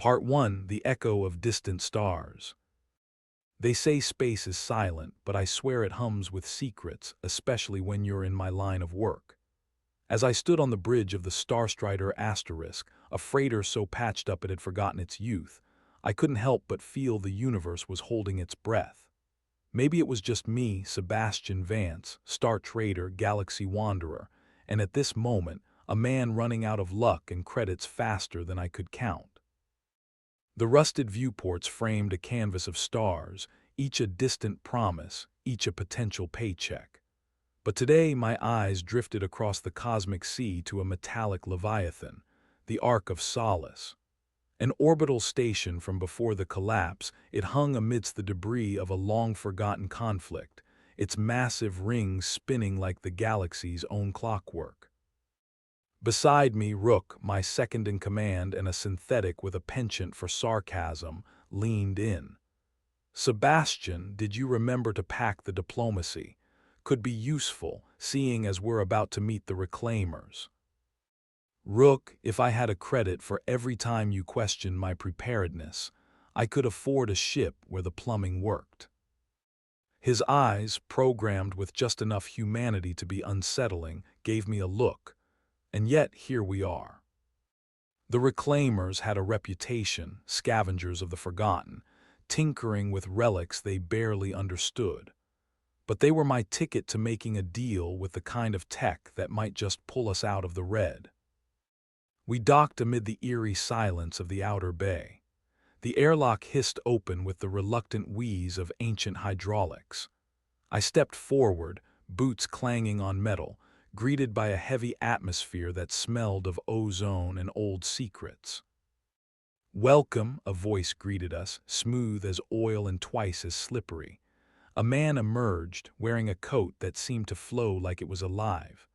Part 1: The Echo of Distant Stars. They say space is silent, but I swear it hums with secrets, especially when you're in my line of work. As I stood on the bridge of the Starstrider asterisk, a freighter so patched up it had forgotten its youth, I couldn't help but feel the universe was holding its breath. Maybe it was just me, Sebastian Vance, Star Trader, Galaxy Wanderer, and at this moment, a man running out of luck and credits faster than I could count. The rusted viewports framed a canvas of stars, each a distant promise, each a potential paycheck. But today my eyes drifted across the cosmic sea to a metallic leviathan, the Ark of Solace. An orbital station from before the collapse, it hung amidst the debris of a long-forgotten conflict, its massive rings spinning like the galaxy's own clockwork. Beside me, Rook, my second-in-command and a synthetic with a penchant for sarcasm, leaned in. "Sebastian, did you remember to pack the diplomacy? Could be useful, seeing as we're about to meet the reclaimers." "Rook, if I had a credit for every time you questioned my preparedness, I could afford a ship where the plumbing worked." His eyes, programmed with just enough humanity to be unsettling, gave me a look. And yet here we are. The reclaimers had a reputation, scavengers of the forgotten, tinkering with relics they barely understood. But they were my ticket to making a deal with the kind of tech that might just pull us out of the red. We docked amid the eerie silence of the outer bay. The airlock hissed open with the reluctant wheeze of ancient hydraulics. I stepped forward, boots clanging on metal, greeted by a heavy atmosphere that smelled of ozone and old secrets. "Welcome," a voice greeted us, smooth as oil and twice as slippery. A man emerged, wearing a coat that seemed to flow like it was alive.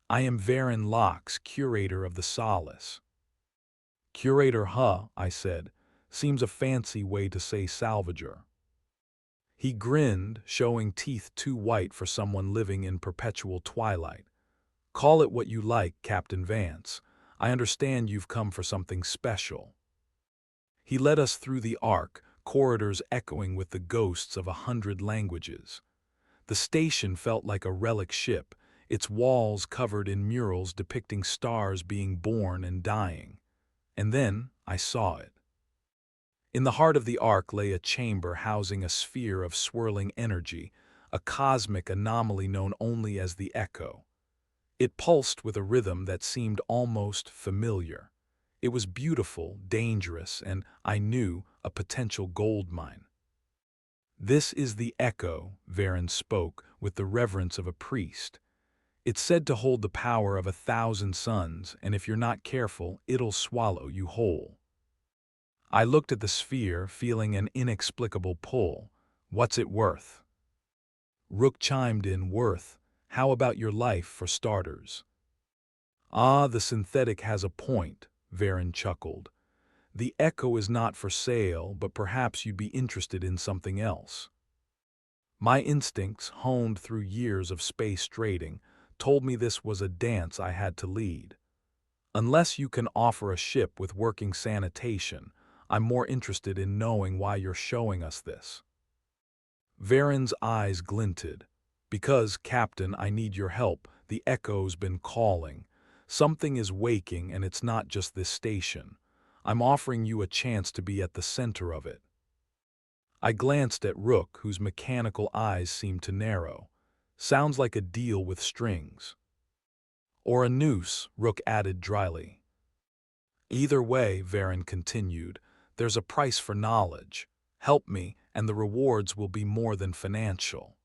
"I am Varen Locks, curator of the Solace." "Curator, huh?" I said. "Seems a fancy way to say salvager." He grinned, showing teeth too white for someone living in perpetual twilight. "Call it what you like, Captain Vance. I understand you've come for something special." He led us through the Ark, corridors echoing with the ghosts of 100 languages. The station felt like a relic ship, its walls covered in murals depicting stars being born and dying. And then I saw it. In the heart of the Ark lay a chamber housing a sphere of swirling energy, a cosmic anomaly known only as the Echo. It pulsed with a rhythm that seemed almost familiar. It was beautiful, dangerous, and, I knew, a potential gold mine. "This is the Echo," Varen spoke, with the reverence of a priest. "It's said to hold the power of 1,000 suns, and if you're not careful, it'll swallow you whole." I looked at the sphere, feeling an inexplicable pull. "What's it worth?" Rook chimed in, "Worth? How about your life, for starters?" "Ah, the synthetic has a point," Varen chuckled. "The Echo is not for sale, but perhaps you'd be interested in something else." My instincts, honed through years of space trading, told me this was a dance I had to lead. "Unless you can offer a ship with working sanitation, I'm more interested in knowing why you're showing us this." Varen's eyes glinted. "Because, Captain, I need your help. The Echo's been calling. Something is waking, and it's not just this station. I'm offering you a chance to be at the center of it." I glanced at Rook, whose mechanical eyes seemed to narrow. "Sounds like a deal with strings." "Or a noose," Rook added dryly. "Either way," Varen continued, "there's a price for knowledge. Help me, and the rewards will be more than financial."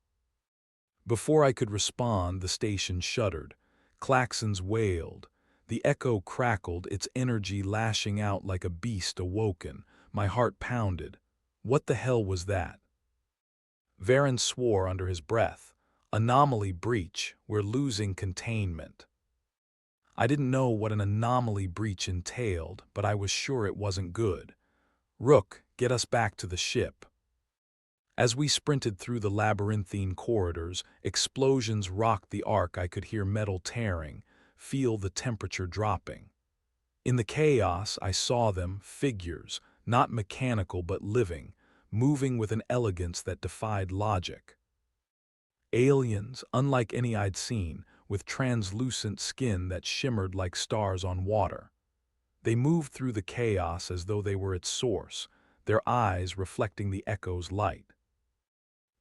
Before I could respond, the station shuddered. Klaxons wailed. The Echo crackled, its energy lashing out like a beast awoken. My heart pounded. What the hell was that? Varen swore under his breath. "Anomaly breach. We're losing containment." I didn't know what an anomaly breach entailed, but I was sure it wasn't good. "Rook, get us back to the ship." As we sprinted through the labyrinthine corridors, explosions rocked the Ark. I could hear metal tearing, feel the temperature dropping. In the chaos, I saw them, figures, not mechanical but living, moving with an elegance that defied logic. Aliens, unlike any I'd seen, with translucent skin that shimmered like stars on water. They moved through the chaos as though they were its source, their eyes reflecting the echo's light.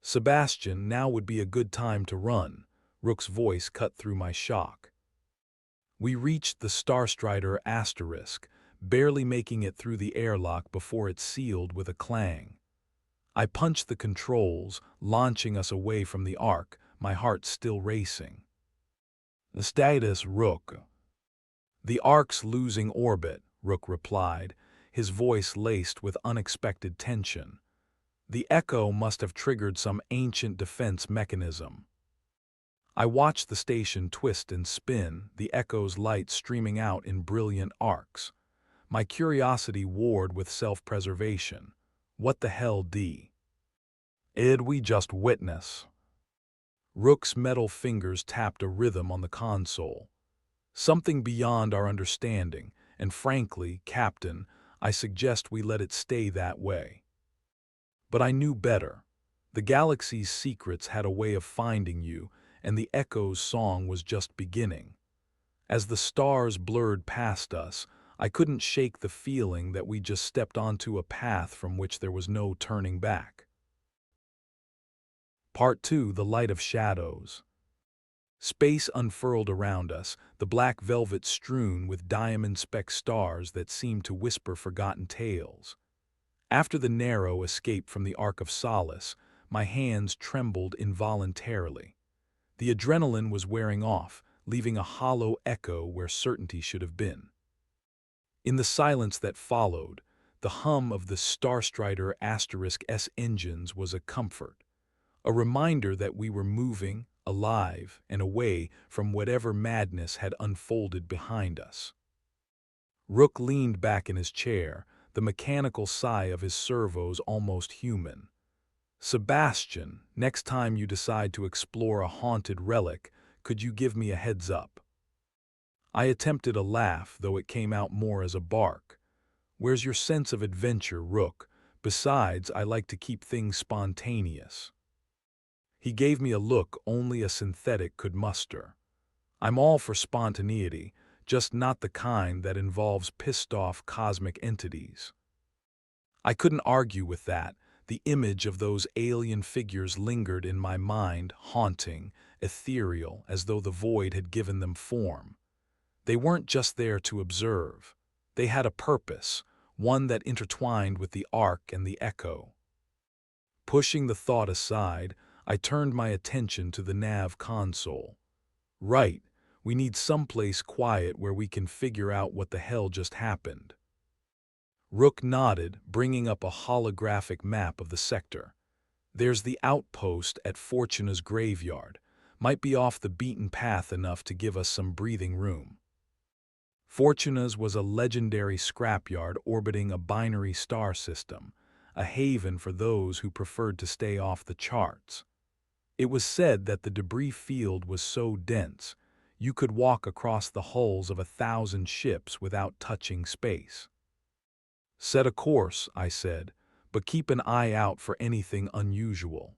Sebastian, now would be a good time to run. Rook's voice cut through my shock. We reached the Starstrider asterisk, barely making it through the airlock before it sealed with a clang. I punched the controls, launching us away from the Ark, my heart still racing. The status, Rook. The Ark's losing orbit, Rook replied, his voice laced with unexpected tension. The echo must have triggered some ancient defense mechanism. I watched the station twist and spin, the echo's light streaming out in brilliant arcs. My curiosity warred with self-preservation. What the hell, did we just witness? Rook's metal fingers tapped a rhythm on the console. Something beyond our understanding, and frankly, Captain, I suggest we let it stay that way. But I knew better. The galaxy's secrets had a way of finding you, and the echo's song was just beginning. As the stars blurred past us, I couldn't shake the feeling that we just stepped onto a path from which there was no turning back. Part 2: The Light of Shadows. Space unfurled around us, the black velvet strewn with diamond-speck stars that seemed to whisper forgotten tales. After the narrow escape from the Ark of Solace, my hands trembled involuntarily. The adrenaline was wearing off, leaving a hollow echo where certainty should have been. In the silence that followed, the hum of the Starstrider *S engines was a comfort, a reminder that we were moving, alive, and away from whatever madness had unfolded behind us. Rook leaned back in his chair, the mechanical sigh of his servos almost human. Sebastian, next time you decide to explore a haunted relic, could you give me a heads up? I attempted a laugh, though it came out more as a bark. Where's your sense of adventure, Rook? Besides, I like to keep things spontaneous. He gave me a look only a synthetic could muster. I'm all for spontaneity, just not the kind that involves pissed-off cosmic entities. I couldn't argue with that. The image of those alien figures lingered in my mind, haunting, ethereal, as though the void had given them form. They weren't just there to observe. They had a purpose, one that intertwined with the Ark and the echo. Pushing the thought aside, I turned my attention to the nav console. Right, we need someplace quiet where we can figure out what the hell just happened. Rook nodded, bringing up a holographic map of the sector. There's the outpost at Fortuna's graveyard. Might be off the beaten path enough to give us some breathing room. Fortuna's was a legendary scrapyard orbiting a binary star system, a haven for those who preferred to stay off the charts. It was said that the debris field was so dense, you could walk across the hulls of 1,000 ships without touching space. Set a course, I said, but keep an eye out for anything unusual.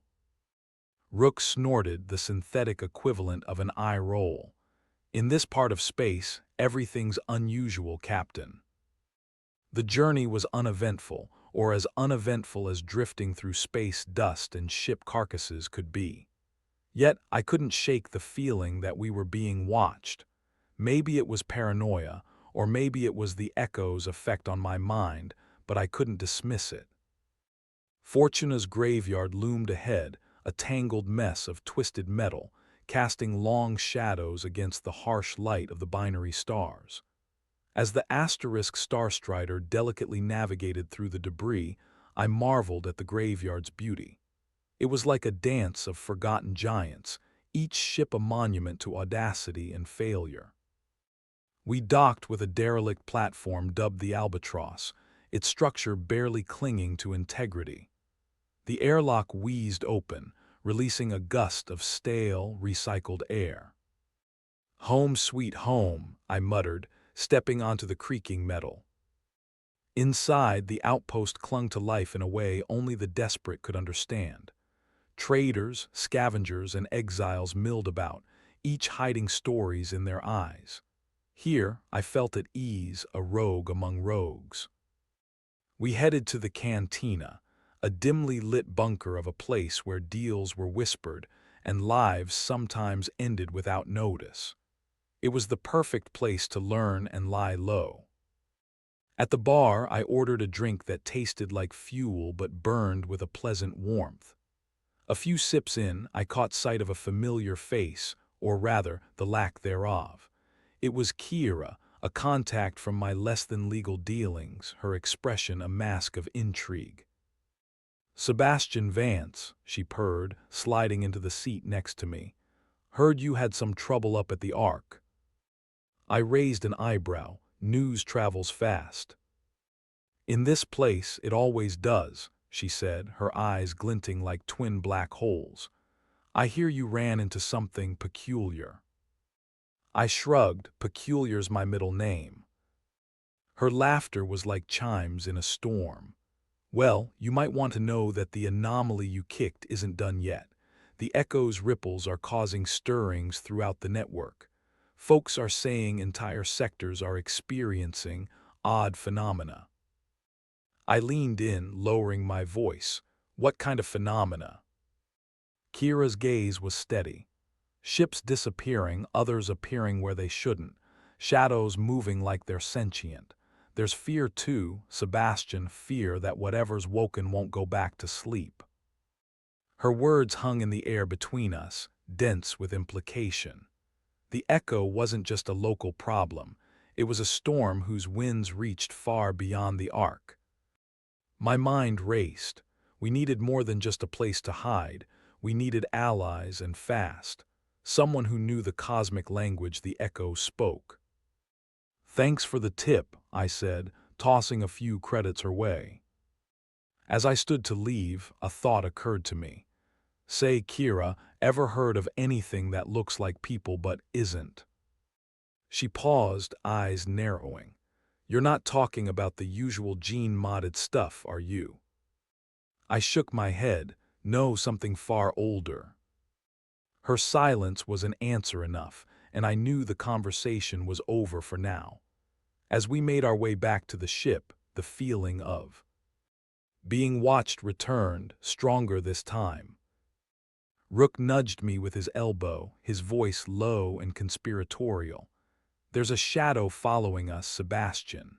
Rook snorted, the synthetic equivalent of an eye roll. In this part of space, everything's unusual, Captain. The journey was uneventful, or as uneventful as drifting through space dust and ship carcasses could be. Yet I couldn't shake the feeling that we were being watched. Maybe it was paranoia, or maybe it was the echo's effect on my mind, but I couldn't dismiss it. Fortuna's graveyard loomed ahead, a tangled mess of twisted metal, casting long shadows against the harsh light of the binary stars. As the asterisk Starstrider delicately navigated through the debris, I marveled at the graveyard's beauty. It was like a dance of forgotten giants, each ship a monument to audacity and failure. We docked with a derelict platform dubbed the Albatross, its structure barely clinging to integrity. The airlock wheezed open, releasing a gust of stale, recycled air. "Home sweet home," I muttered, stepping onto the creaking metal. Inside, the outpost clung to life in a way only the desperate could understand. Traders, scavengers, and exiles milled about, each hiding stories in their eyes. Here, I felt at ease, a rogue among rogues. We headed to the cantina, a dimly lit bunker of a place where deals were whispered and lives sometimes ended without notice. It was the perfect place to learn and lie low. At the bar, I ordered a drink that tasted like fuel but burned with a pleasant warmth. A few sips in, I caught sight of a familiar face, or rather, the lack thereof. It was Kira, a contact from my less-than-legal dealings, her expression a mask of intrigue. "Sebastian Vance," she purred, sliding into the seat next to me. "Heard you had some trouble up at the Ark." I raised an eyebrow. News travels fast. "In this place, it always does," she said, her eyes glinting like twin black holes. "I hear you ran into something peculiar." I shrugged. Peculiar's my middle name. Her laughter was like chimes in a storm. "Well, you might want to know that the anomaly you kicked isn't done yet. The echo's ripples are causing stirrings throughout the network. Folks are saying entire sectors are experiencing odd phenomena." I leaned in, lowering my voice. "What kind of phenomena?" Kira's gaze was steady. "Ships disappearing, others appearing where they shouldn't. Shadows moving like they're sentient. There's fear too, Sebastian, fear that whatever's woken won't go back to sleep." Her words hung in the air between us, dense with implication. The echo wasn't just a local problem. It was a storm whose winds reached far beyond the Ark. My mind raced. We needed more than just a place to hide. We needed allies, and fast. Someone who knew the cosmic language the echo spoke. "Thanks for the tip," I said, tossing a few credits her way. As I stood to leave, a thought occurred to me. "Say, Kira, ever heard of anything that looks like people but isn't?" She paused, eyes narrowing. "You're not talking about the usual gene-modded stuff, are you?" I shook my head. "No, something far older." Her silence was an answer enough, and I knew the conversation was over for now. As we made our way back to the ship, the feeling of being watched returned, stronger this time. Rook nudged me with his elbow, his voice low and conspiratorial. "There's a shadow following us, Sebastian."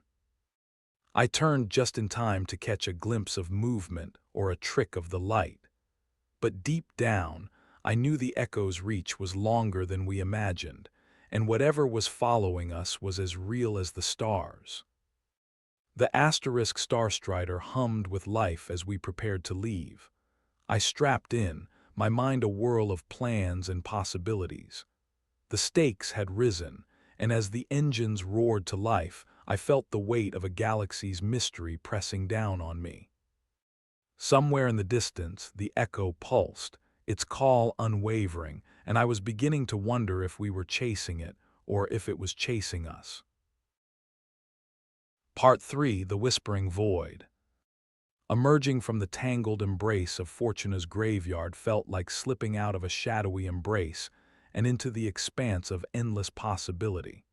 I turned just in time to catch a glimpse of movement or a trick of the light. But deep down, I knew the echo's reach was longer than we imagined, and whatever was following us was as real as the stars. The asterisk Starstrider hummed with life as we prepared to leave. I strapped in, my mind a whirl of plans and possibilities. The stakes had risen, and as the engines roared to life, I felt the weight of a galaxy's mystery pressing down on me. Somewhere in the distance, the echo pulsed, its call unwavering, and I was beginning to wonder if we were chasing it or if it was chasing us. Part 3: The Whispering Void. Emerging from the tangled embrace of Fortuna's graveyard felt like slipping out of a shadowy embrace and into the expanse of endless possibility.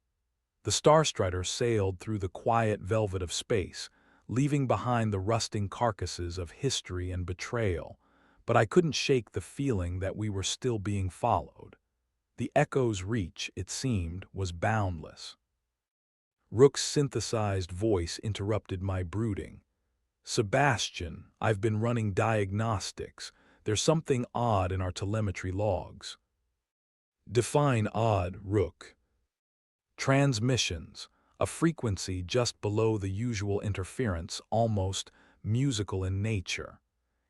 The Starstrider sailed through the quiet velvet of space, leaving behind the rusting carcasses of history and betrayal, but I couldn't shake the feeling that we were still being followed. The echo's reach, it seemed, was boundless. Rook's synthesized voice interrupted my brooding. "Sebastian, I've been running diagnostics. There's something odd in our telemetry logs." "Define odd, Rook." "Transmissions, a frequency just below the usual interference, almost musical in nature.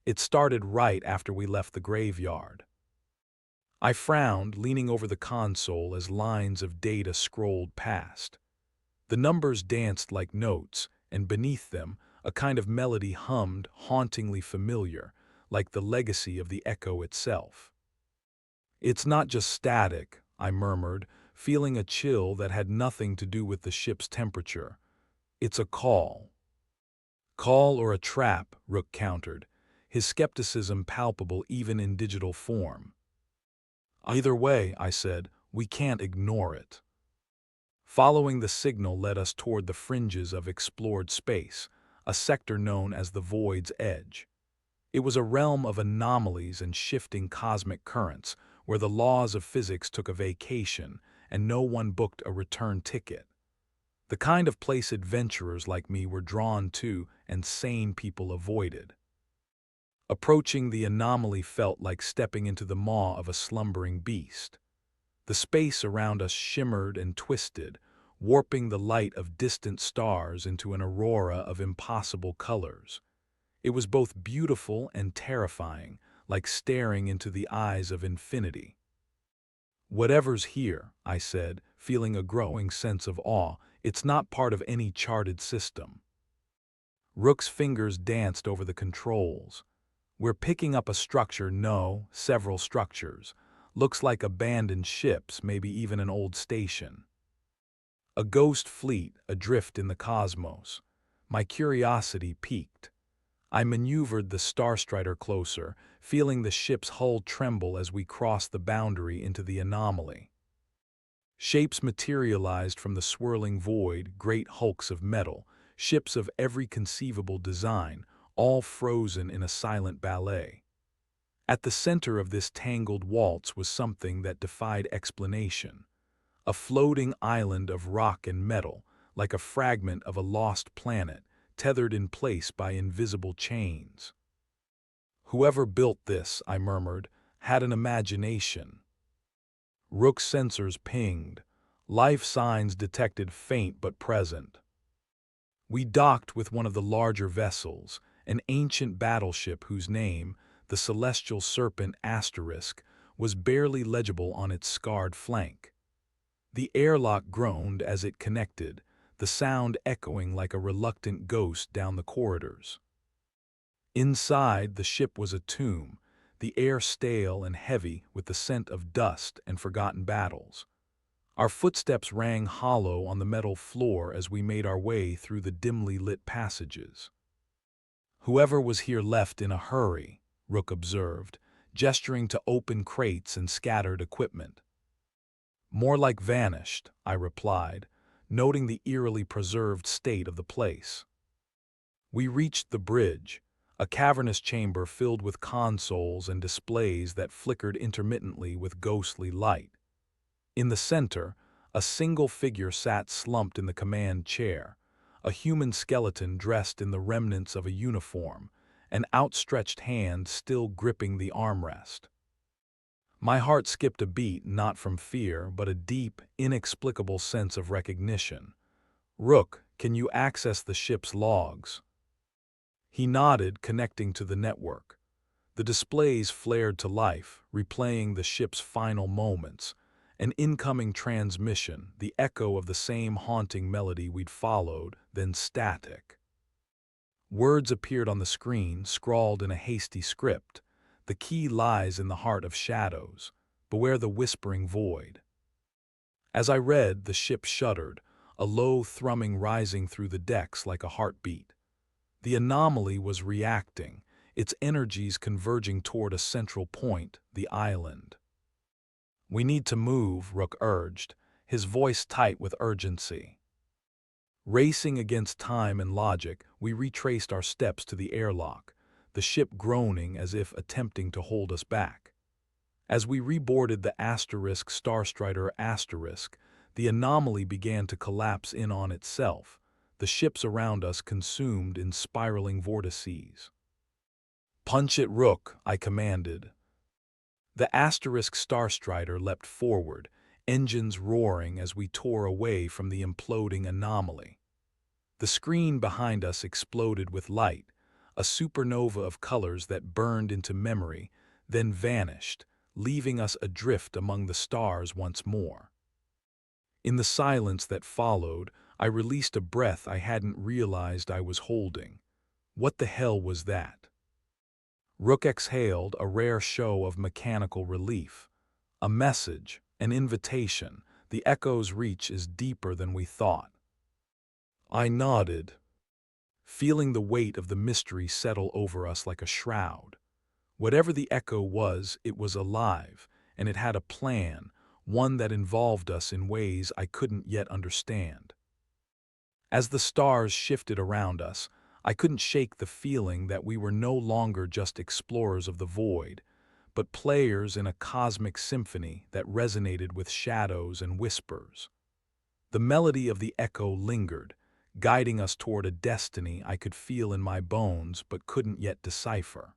It started right after we left the graveyard." I frowned, leaning over the console as lines of data scrolled past. The numbers danced like notes, and beneath them, a kind of melody hummed, hauntingly familiar, like the legacy of the echo itself. "It's not just static," I murmured, feeling a chill that had nothing to do with the ship's temperature. "It's a call." "Call or a trap," Rook countered, his skepticism palpable even in digital form. "Either way," I said, "we can't ignore it." Following the signal led us toward the fringes of explored space, a sector known as the Void's Edge. It was a realm of anomalies and shifting cosmic currents, where the laws of physics took a vacation and no one booked a return ticket. The kind of place adventurers like me were drawn to and sane people avoided. Approaching the anomaly felt like stepping into the maw of a slumbering beast. The space around us shimmered and twisted, warping the light of distant stars into an aurora of impossible colors. It was both beautiful and terrifying, like staring into the eyes of infinity. "Whatever's here," I said, feeling a growing sense of awe, "it's not part of any charted system." Rook's fingers danced over the controls. "We're picking up a structure, no, several structures. Looks like abandoned ships, maybe even an old station. A ghost fleet adrift in the cosmos." My curiosity piqued. I maneuvered the Starstrider closer, feeling the ship's hull tremble as we crossed the boundary into the anomaly. Shapes materialized from the swirling void, great hulks of metal, ships of every conceivable design, all frozen in a silent ballet. At the center of this tangled waltz was something that defied explanation. A floating island of rock and metal, like a fragment of a lost planet, tethered in place by invisible chains. "Whoever built this," I murmured, "had an imagination." Rook's sensors pinged. Life signs detected faint but present. We docked with one of the larger vessels, an ancient battleship whose name, the Celestial Serpent Asterisk, was barely legible on its scarred flank. The airlock groaned as it connected, the sound echoing like a reluctant ghost down the corridors. Inside, the ship was a tomb, the air stale and heavy with the scent of dust and forgotten battles. Our footsteps rang hollow on the metal floor as we made our way through the dimly lit passages. "Whoever was here left in a hurry," Rook observed, gesturing to open crates and scattered equipment. "More like vanished," I replied, noting the eerily preserved state of the place. We reached the bridge, a cavernous chamber filled with consoles and displays that flickered intermittently with ghostly light. In the center, a single figure sat slumped in the command chair, a human skeleton dressed in the remnants of a uniform, an outstretched hand still gripping the armrest. My heart skipped a beat, not from fear, but a deep, inexplicable sense of recognition. "Rook, can you access the ship's logs?" He nodded, connecting to the network. The displays flared to life, replaying the ship's final moments. An incoming transmission, the echo of the same haunting melody we'd followed, then static. Words appeared on the screen, scrawled in a hasty script. "The key lies in the heart of shadows. Beware the whispering void." As I read, the ship shuddered, a low thrumming rising through the decks like a heartbeat. The anomaly was reacting, its energies converging toward a central point, the island. "We need to move," Rook urged, his voice tight with urgency. Racing against time and logic, we retraced our steps to the airlock, the ship groaning as if attempting to hold us back. As we reboarded the Starstrider Asterisk, the anomaly began to collapse in on itself, the ships around us consumed in spiraling vortices. "Punch it, Rook," I commanded. The Starstrider leapt forward, engines roaring as we tore away from the imploding anomaly. The screen behind us exploded with light, a supernova of colors that burned into memory, then vanished, leaving us adrift among the stars once more. In the silence that followed, I released a breath I hadn't realized I was holding. What the hell was that? Rook exhaled, a rare show of mechanical relief. A message, an invitation, The echo's reach is deeper than we thought. I nodded, feeling the weight of the mystery settle over us like a shroud. Whatever the echo was, it was alive, and it had a plan, one that involved us in ways I couldn't yet understand. As the stars shifted around us, I couldn't shake the feeling that we were no longer just explorers of the void, but players in a cosmic symphony that resonated with shadows and whispers. The melody of the echo lingered, guiding us toward a destiny I could feel in my bones but couldn't yet decipher.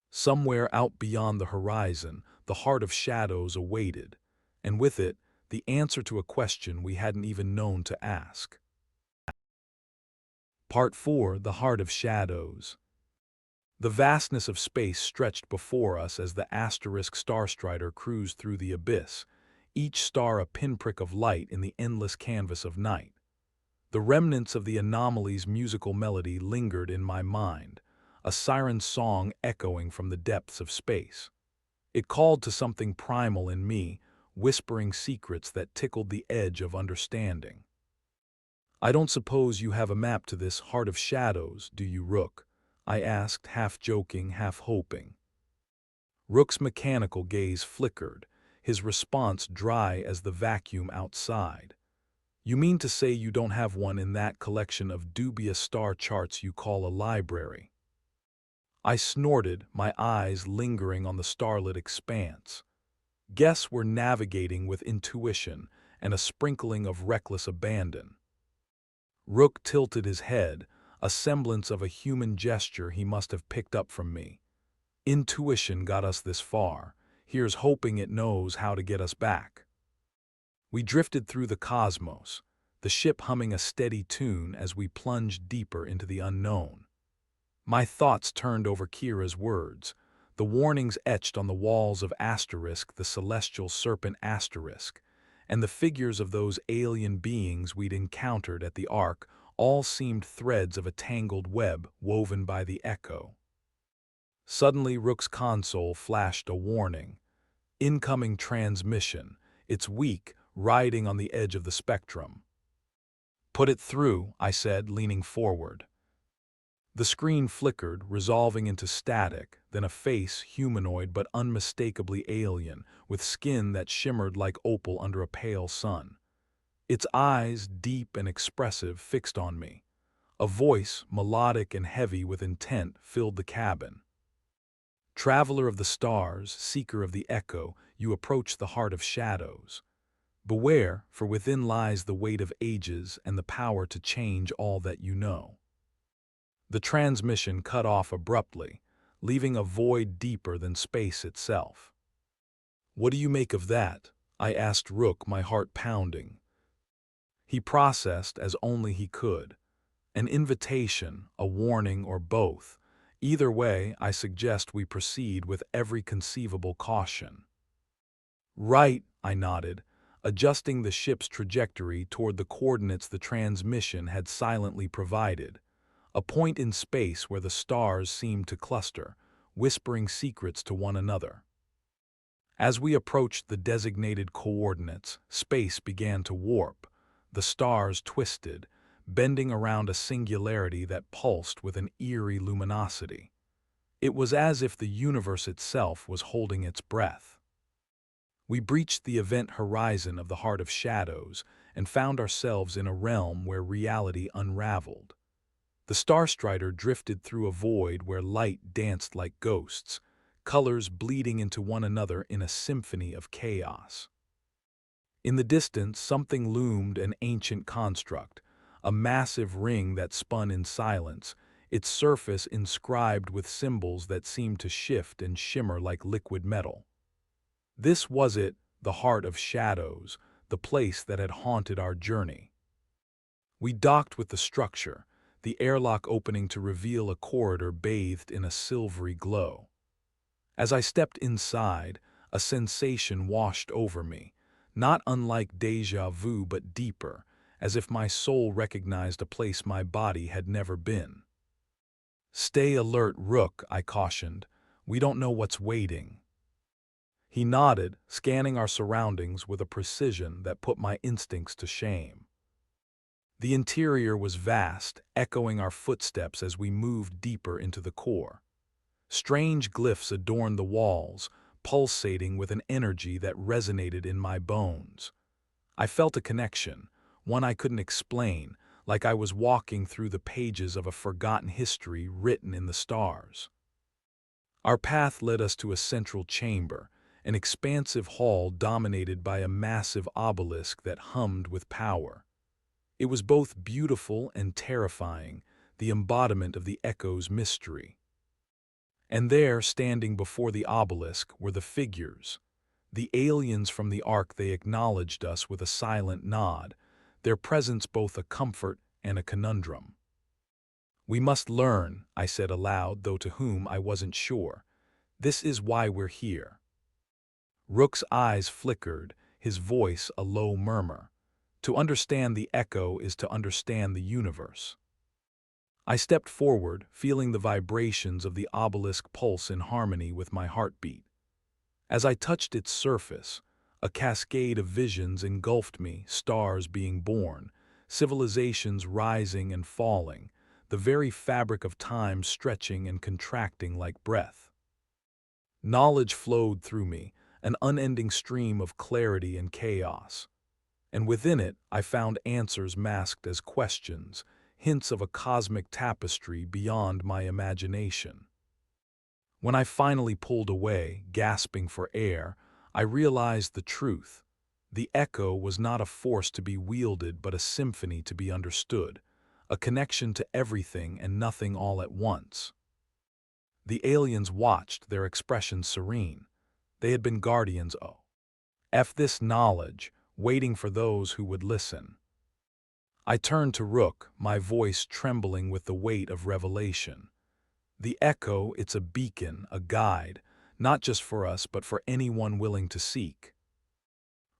Somewhere out beyond the horizon, the heart of shadows awaited, and with it, the answer to a question we hadn't even known to ask. Part 4: The Heart of Shadows. The vastness of space stretched before us as the asterisk Starstrider cruised through the abyss, each star a pinprick of light in the endless canvas of night. The remnants of the anomaly's musical melody lingered in my mind, a siren song echoing from the depths of space. It called to something primal in me, whispering secrets that tickled the edge of understanding. "I don't suppose you have a map to this Heart of Shadows, do you, Rook?" I asked, half joking, half hoping. Rook's mechanical gaze flickered, his response dry as the vacuum outside. "You mean to say you don't have one in that collection of dubious star charts you call a library?" I snorted, my eyes lingering on the starlit expanse. Guess we're navigating with intuition and a sprinkling of reckless abandon. Rook tilted his head, a semblance of a human gesture he must have picked up from me. "Intuition got us this far. Here's hoping it knows how to get us back." We drifted through the cosmos, the ship humming a steady tune as we plunged deeper into the unknown. My thoughts turned over Kira's words, the warnings etched on the walls of Asterisk, the celestial serpent Asterisk, and the figures of those alien beings we'd encountered at the Ark all seemed threads of a tangled web woven by the echo. Suddenly, Rook's console flashed a warning. "Incoming transmission. It's weak, riding on the edge of the spectrum." "Put it through," I said, leaning forward. The screen flickered, resolving into static, then a face, humanoid but unmistakably alien, with skin that shimmered like opal under a pale sun. Its eyes, deep and expressive, fixed on me. A voice, melodic and heavy with intent, filled the cabin. "Traveler of the stars, seeker of the echo, you approach the heart of shadows. Beware, for within lies the weight of ages and the power to change all that you know." The transmission cut off abruptly, leaving a void deeper than space itself. "What do you make of that?" I asked Rook, my heart pounding. He processed as only he could. An invitation, a warning, or both. Either way, I suggest we proceed with every conceivable caution. "Right," I nodded, adjusting the ship's trajectory toward the coordinates the transmission had silently provided. A point in space where the stars seemed to cluster, whispering secrets to one another. As we approached the designated coordinates, space began to warp. The stars twisted, bending around a singularity that pulsed with an eerie luminosity. It was as if the universe itself was holding its breath. We breached the event horizon of the Heart of Shadows and found ourselves in a realm where reality unraveled. The Starstrider drifted through a void where light danced like ghosts, colors bleeding into one another in a symphony of chaos. In the distance, something loomed, an ancient construct, a massive ring that spun in silence, its surface inscribed with symbols that seemed to shift and shimmer like liquid metal. This was it, the Heart of Shadows, the place that had haunted our journey. We docked with the structure, the airlock opening to reveal a corridor bathed in a silvery glow. As I stepped inside, a sensation washed over me, not unlike déjà vu but deeper, as if my soul recognized a place my body had never been. "Stay alert, Rook," I cautioned. "We don't know what's waiting." He nodded, scanning our surroundings with a precision that put my instincts to shame. The interior was vast, echoing our footsteps as we moved deeper into the core. Strange glyphs adorned the walls, pulsating with an energy that resonated in my bones. I felt a connection, one I couldn't explain, like I was walking through the pages of a forgotten history written in the stars. Our path led us to a central chamber, an expansive hall dominated by a massive obelisk that hummed with power. It was both beautiful and terrifying, the embodiment of the Echo's mystery. And there, standing before the obelisk, were the figures. The aliens from the Ark. They acknowledged us with a silent nod, their presence both a comfort and a conundrum. "We must learn," I said aloud, though to whom I wasn't sure. "This is why we're here." Rook's eyes flickered, his voice a low murmur. "To understand the Echo is to understand the universe." I stepped forward, feeling the vibrations of the obelisk pulse in harmony with my heartbeat. As I touched its surface, a cascade of visions engulfed me, stars being born, civilizations rising and falling, the very fabric of time stretching and contracting like breath. Knowledge flowed through me, an unending stream of clarity and chaos. And within it, I found answers masked as questions, hints of a cosmic tapestry beyond my imagination. When I finally pulled away, gasping for air, I realized the truth. The Echo was not a force to be wielded but a symphony to be understood, a connection to everything and nothing all at once. The aliens watched, their expressions serene. They had been guardians of this knowledge, waiting for those who would listen. I turned to Rook, my voice trembling with the weight of revelation. "The Echo, it's a beacon, a guide, not just for us but for anyone willing to seek."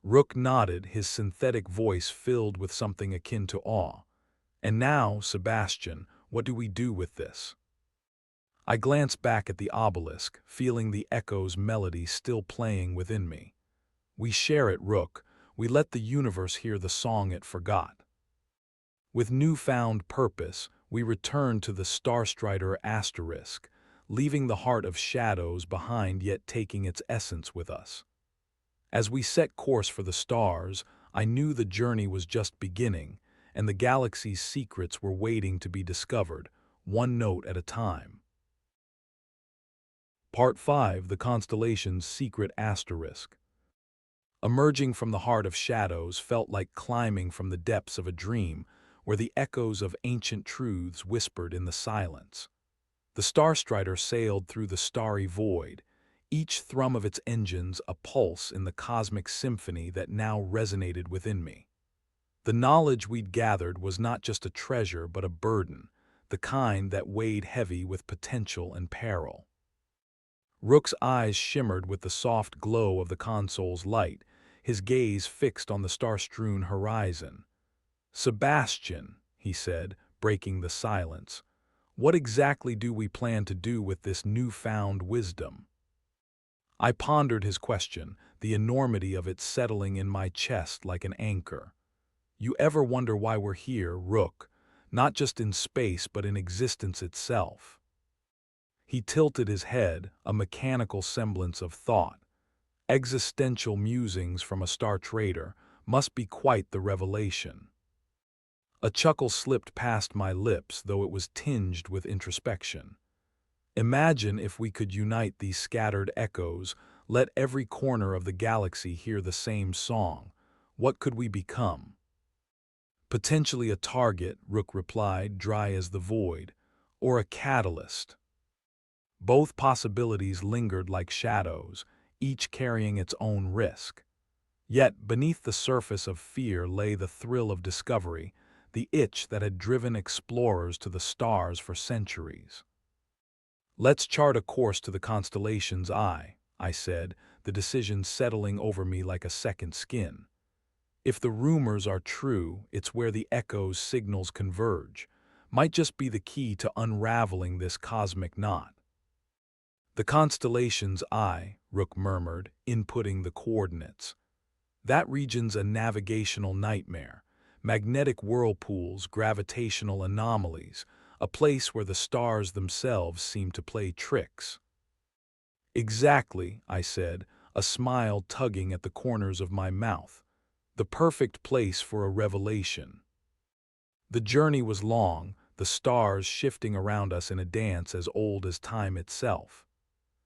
Rook nodded, his synthetic voice filled with something akin to awe. "And now, Sebastian, what do we do with this?" I glanced back at the obelisk, feeling the Echo's melody still playing within me. "We share it, Rook. We let the universe hear the song it forgot." With newfound purpose, we returned to the Starstrider asterisk, leaving the heart of shadows behind yet taking its essence with us. As we set course for the stars, I knew the journey was just beginning, and the galaxy's secrets were waiting to be discovered, one note at a time. Part 5: The Constellation's Secret Asterisk. Emerging from the heart of shadows felt like climbing from the depths of a dream, where the echoes of ancient truths whispered in the silence. The Starstrider sailed through the starry void, each thrum of its engines a pulse in the cosmic symphony that now resonated within me. The knowledge we'd gathered was not just a treasure but a burden, the kind that weighed heavy with potential and peril. Rook's eyes shimmered with the soft glow of the console's light, his gaze fixed on the star-strewn horizon. "Sebastian," he said, breaking the silence, "what exactly do we plan to do with this newfound wisdom?" I pondered his question, the enormity of it settling in my chest like an anchor. "You ever wonder why we're here, Rook, not just in space but in existence itself?" He tilted his head, a mechanical semblance of thought. Existential musings from a star trader must be quite the revelation. A chuckle slipped past my lips, though it was tinged with introspection. "Imagine if we could unite these scattered echoes, let every corner of the galaxy hear the same song. What could we become?" "Potentially a target," Rook replied, dry as the void, "or a catalyst." Both possibilities lingered like shadows, each carrying its own risk. Yet beneath the surface of fear lay the thrill of discovery, the itch that had driven explorers to the stars for centuries. "Let's chart a course to the constellation's eye," I said, the decision settling over me like a second skin. "If the rumors are true, it's where the Echo's signals converge. Might just be the key to unraveling this cosmic knot." The constellation's eye, Rook murmured, inputting the coordinates. That region's a navigational nightmare. Magnetic whirlpools, gravitational anomalies, a place where the stars themselves seem to play tricks. Exactly, I said, a smile tugging at the corners of my mouth. The perfect place for a revelation. The journey was long, the stars shifting around us in a dance as old as time itself.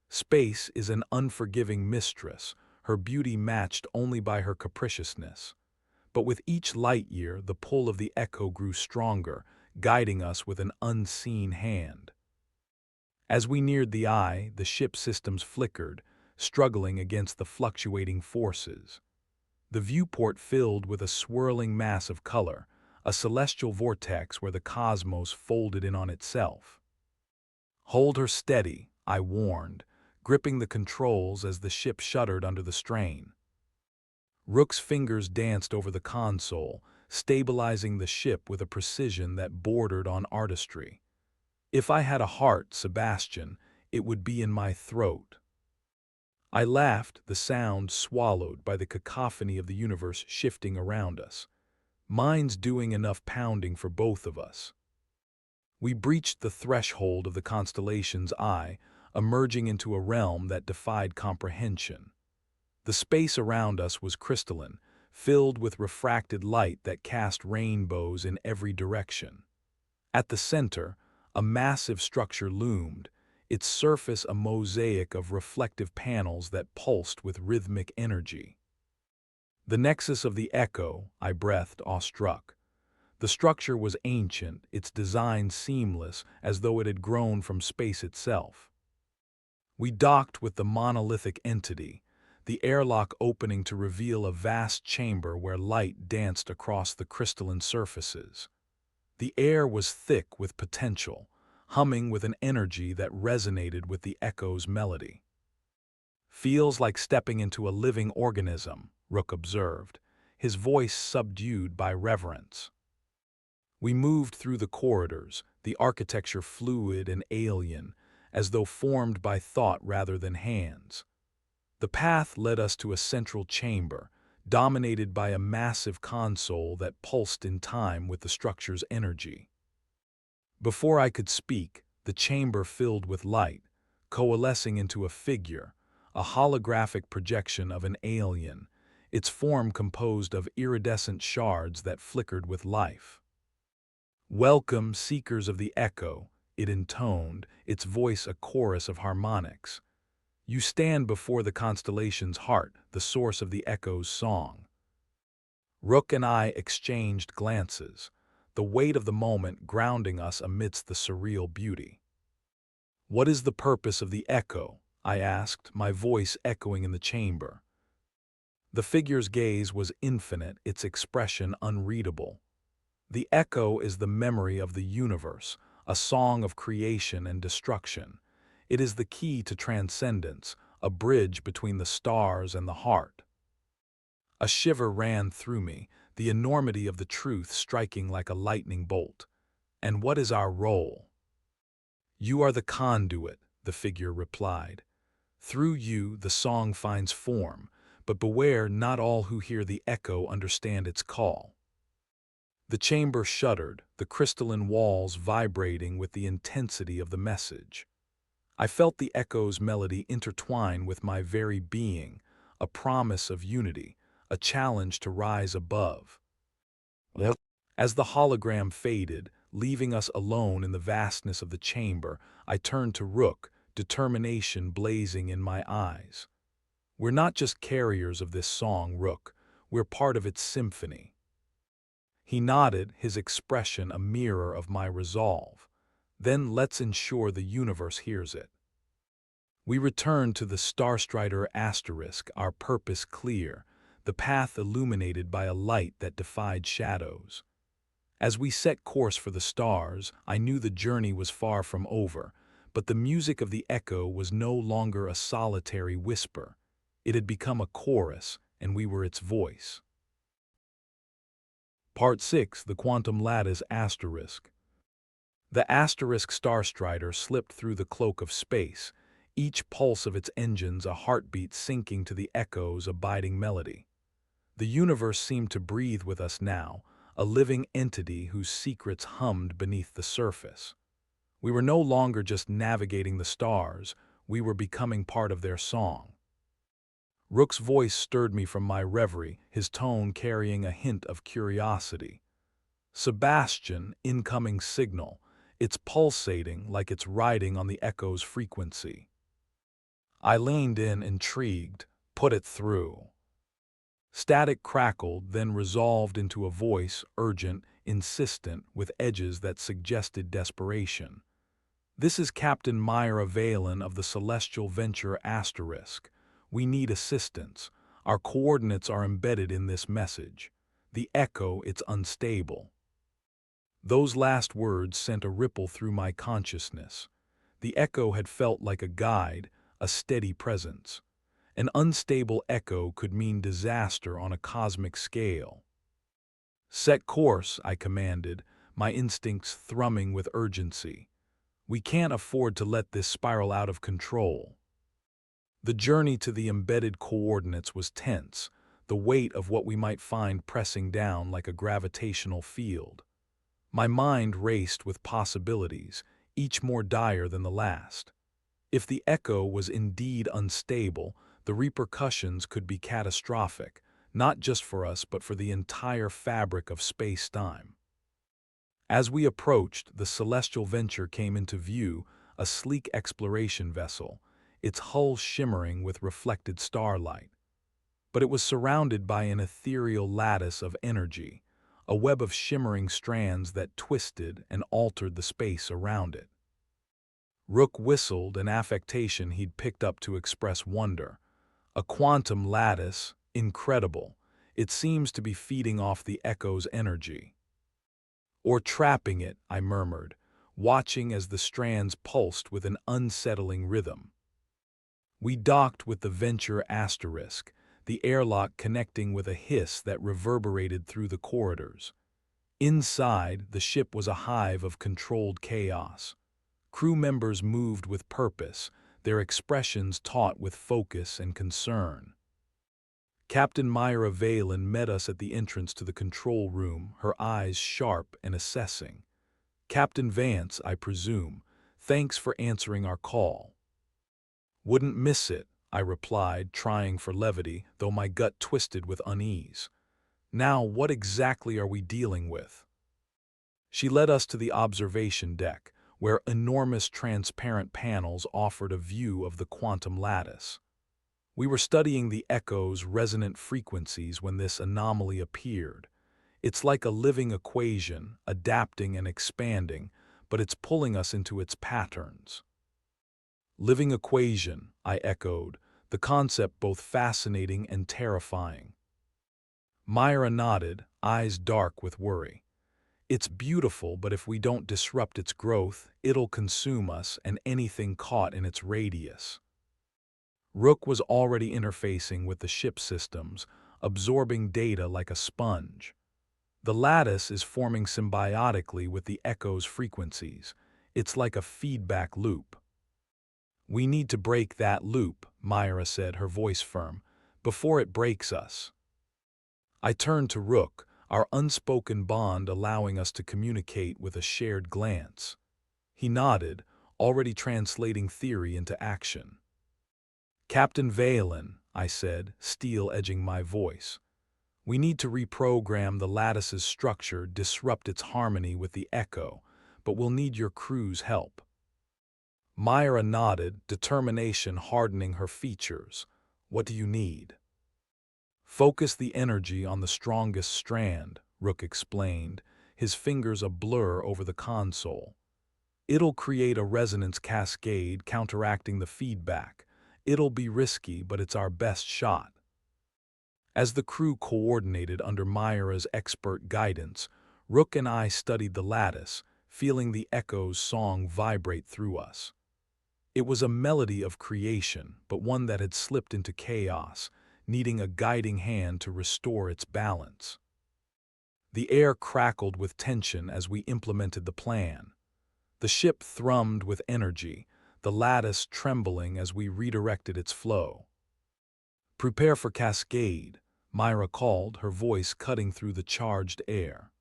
Space is an unforgiving mistress, her beauty matched only by her capriciousness. But with each light year, the pull of the echo grew stronger, guiding us with an unseen hand. As we neared the eye, the ship systems flickered, struggling against the fluctuating forces. The viewport filled with a swirling mass of color, a celestial vortex where the cosmos folded in on itself. "Hold her steady," I warned, gripping the controls as the ship shuddered under the strain. Rook's fingers danced over the console, stabilizing the ship with a precision that bordered on artistry. If I had a heart, Sebastian, it would be in my throat. I laughed, the sound swallowed by the cacophony of the universe shifting around us. Mine's doing enough pounding for both of us. We breached the threshold of the constellation's eye, emerging into a realm that defied comprehension. The space around us was crystalline, filled with refracted light that cast rainbows in every direction. At the center, a massive structure loomed, its surface a mosaic of reflective panels that pulsed with rhythmic energy. "The nexus of the echo," I breathed, awestruck. The structure was ancient, its design seamless, as though it had grown from space itself. We docked with the monolithic entity, the airlock opening to reveal a vast chamber where light danced across the crystalline surfaces. The air was thick with potential, humming with an energy that resonated with the echo's melody. "Feels like stepping into a living organism," Rook observed, his voice subdued by reverence. We moved through the corridors, the architecture fluid and alien, as though formed by thought rather than hands. The path led us to a central chamber, dominated by a massive console that pulsed in time with the structure's energy. Before I could speak, the chamber filled with light, coalescing into a figure, a holographic projection of an alien, its form composed of iridescent shards that flickered with life. "Welcome, seekers of the echo," it intoned, its voice a chorus of harmonics. "You stand before the constellation's heart, the source of the echo's song." Rook and I exchanged glances, the weight of the moment grounding us amidst the surreal beauty. "What is the purpose of the echo?" I asked, my voice echoing in the chamber. The figure's gaze was infinite, its expression unreadable. "The echo is the memory of the universe, a song of creation and destruction. It is the key to transcendence, a bridge between the stars and the heart." A shiver ran through me, the enormity of the truth striking like a lightning bolt. "And what is our role?" "You are the conduit," the figure replied. "Through you, the song finds form, but beware, not all who hear the echo understand its call." The chamber shuddered, the crystalline walls vibrating with the intensity of the message. I felt the echo's melody intertwine with my very being, a promise of unity, a challenge to rise above. Well, As the hologram faded, leaving us alone in the vastness of the chamber, I turned to Rook, determination blazing in my eyes. "We're not just carriers of this song, Rook. We're part of its symphony." He nodded, his expression a mirror of my resolve. "Then let's ensure the universe hears it." We returned to the Starstrider asterisk, our purpose clear, the path illuminated by a light that defied shadows. As we set course for the stars, I knew the journey was far from over, but the music of the echo was no longer a solitary whisper. It had become a chorus, and we were its voice. Part 6, The Quantum Lattice asterisk. The asterisk Starstrider slipped through the cloak of space, each pulse of its engines a heartbeat syncing to the echo's abiding melody. The universe seemed to breathe with us now, a living entity whose secrets hummed beneath the surface. We were no longer just navigating the stars, we were becoming part of their song. Rook's voice stirred me from my reverie, his tone carrying a hint of curiosity. "Sebastian, incoming signal. It's pulsating like it's riding on the echo's frequency." I leaned in, intrigued. "Put it through." Static crackled, then resolved into a voice, urgent, insistent, with edges that suggested desperation. "This is Captain Myra Valen of the celestial venture Asterisk. We need assistance. Our coordinates are embedded in this message. The echo, it's unstable." Those last words sent a ripple through my consciousness. The echo had felt like a guide, a steady presence. An unstable echo could mean disaster on a cosmic scale. "Set course," I commanded, my instincts thrumming with urgency. "We can't afford to let this spiral out of control." The journey to the embedded coordinates was tense, the weight of what we might find pressing down like a gravitational field. My mind raced with possibilities, each more dire than the last. If the echo was indeed unstable, the repercussions could be catastrophic, not just for us but for the entire fabric of space-time. As we approached, the celestial venture came into view, a sleek exploration vessel, its hull shimmering with reflected starlight. But it was surrounded by an ethereal lattice of energy, a web of shimmering strands that twisted and altered the space around it. Rook whistled, an affectation he'd picked up to express wonder. "A quantum lattice, incredible. It seems to be feeding off the echo's energy." "Or trapping it," I murmured, watching as the strands pulsed with an unsettling rhythm. We docked with the Venture Asterisk, the airlock connecting with a hiss that reverberated through the corridors. Inside, the ship was a hive of controlled chaos. Crew members moved with purpose, their expressions taut with focus and concern. Captain Myra Valen met us at the entrance to the control room, her eyes sharp and assessing. "Captain Vance, I presume. Thanks for answering our call." "Wouldn't miss it," I replied, trying for levity, though my gut twisted with unease. "Now, what exactly are we dealing with?" She led us to the observation deck, where enormous transparent panels offered a view of the quantum lattice. We were studying the echo's resonant frequencies when this anomaly appeared. It's like a living equation, adapting and expanding, but it's pulling us into its patterns. "Living equation," I echoed, the concept both fascinating and terrifying. Myra nodded, eyes dark with worry. "It's beautiful, but if we don't disrupt its growth, it'll consume us and anything caught in its radius." Rook was already interfacing with the ship systems, absorbing data like a sponge. "The lattice is forming symbiotically with the echo's frequencies. It's like a feedback loop." "We need to break that loop," Myra said, her voice firm, "before it breaks us." I turned to Rook, our unspoken bond allowing us to communicate with a shared glance. He nodded, already translating theory into action. "Captain Valen," I said, steel edging my voice, "we need to reprogram the lattice's structure, disrupt its harmony with the echo, but we'll need your crew's help." Myra nodded, determination hardening her features. "What do you need?" "Focus the energy on the strongest strand," Rook explained, his fingers a blur over the console. "It'll create a resonance cascade counteracting the feedback. It'll be risky, but it's our best shot." As the crew coordinated under Myra's expert guidance, Rook and I studied the lattice, feeling the echo's song vibrate through us. It was a melody of creation, but one that had slipped into chaos, needing a guiding hand to restore its balance. The air crackled with tension as we implemented the plan. The ship thrummed with energy, the lattice trembling as we redirected its flow. "Prepare for cascade," Myra called, her voice cutting through the charged air.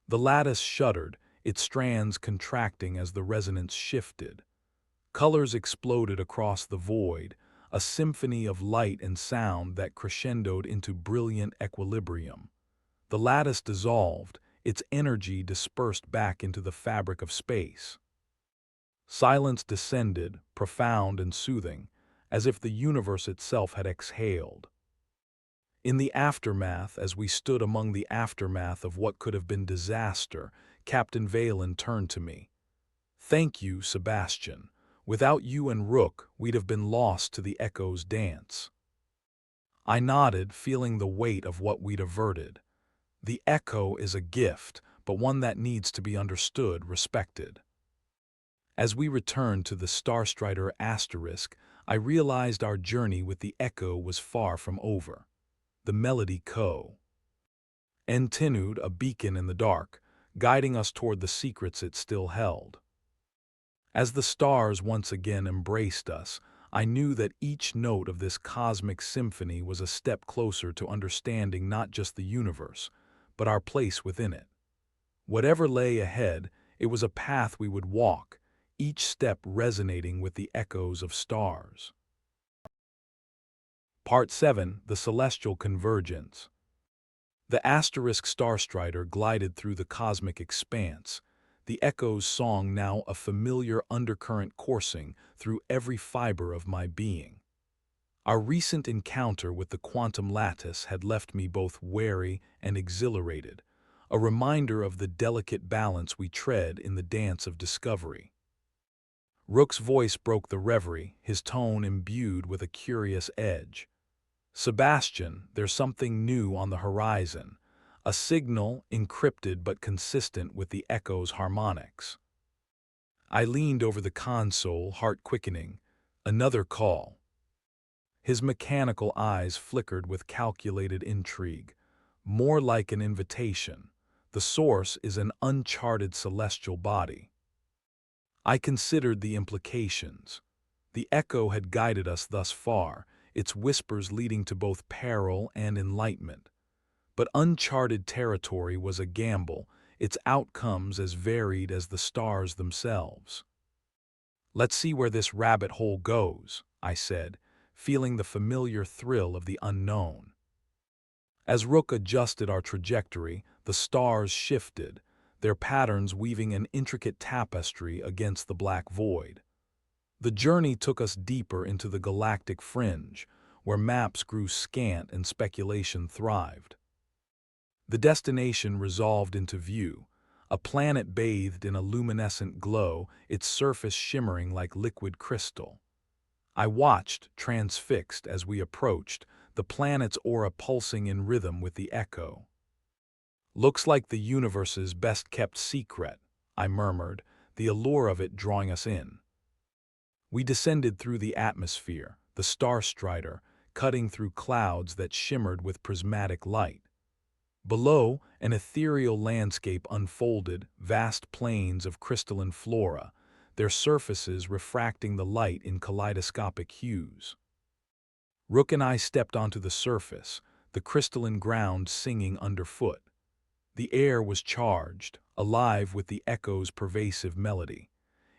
The lattice shuddered, its strands contracting as the resonance shifted. Colors exploded across the void, a symphony of light and sound that crescendoed into brilliant equilibrium. The lattice dissolved, its energy dispersed back into the fabric of space. Silence descended, profound and soothing, as if the universe itself had exhaled. In the aftermath, as we stood among the aftermath of what could have been disaster, Captain Valen turned to me. "Thank you, Sebastian. Without you and Rook, we'd have been lost to the echo's dance." I nodded, feeling the weight of what we'd averted. The echo is a gift, but one that needs to be understood, respected. As we returned to the Starstrider asterisk, I realized our journey with the echo was far from over. The melody continued, a beacon in the dark, guiding us toward the secrets it still held. As the stars once again embraced us, I knew that each note of this cosmic symphony was a step closer to understanding not just the universe, but our place within it. Whatever lay ahead, it was a path we would walk, each step resonating with the echoes of stars. Part 7. The Celestial Convergence. The asterisk Starstrider glided through the cosmic expanse, the echo's song now a familiar undercurrent coursing through every fiber of my being. Our recent encounter with the quantum lattice had left me both wary and exhilarated, a reminder of the delicate balance we tread in the dance of discovery. Rook's voice broke the reverie, his tone imbued with a curious edge. "Sebastian, there's something new on the horizon. A signal, encrypted but consistent with the echo's harmonics." I leaned over the console, heart quickening. Another call. His mechanical eyes flickered with calculated intrigue. More like an invitation. The source is an uncharted celestial body. I considered the implications. The echo had guided us thus far, its whispers leading to both peril and enlightenment. But uncharted territory was a gamble, its outcomes as varied as the stars themselves. "Let's see where this rabbit hole goes," I said, feeling the familiar thrill of the unknown. As Rook adjusted our trajectory, the stars shifted, their patterns weaving an intricate tapestry against the black void. The journey took us deeper into the galactic fringe, where maps grew scant and speculation thrived. The destination resolved into view, a planet bathed in a luminescent glow, its surface shimmering like liquid crystal. I watched, transfixed, as we approached, the planet's aura pulsing in rhythm with the echo. "Looks like the universe's best-kept secret," I murmured, the allure of it drawing us in. We descended through the atmosphere, the Starstrider, cutting through clouds that shimmered with prismatic light. Below, an ethereal landscape unfolded, vast plains of crystalline flora, their surfaces refracting the light in kaleidoscopic hues. Rook and I stepped onto the surface, the crystalline ground singing underfoot. The air was charged, alive with the echo's pervasive melody.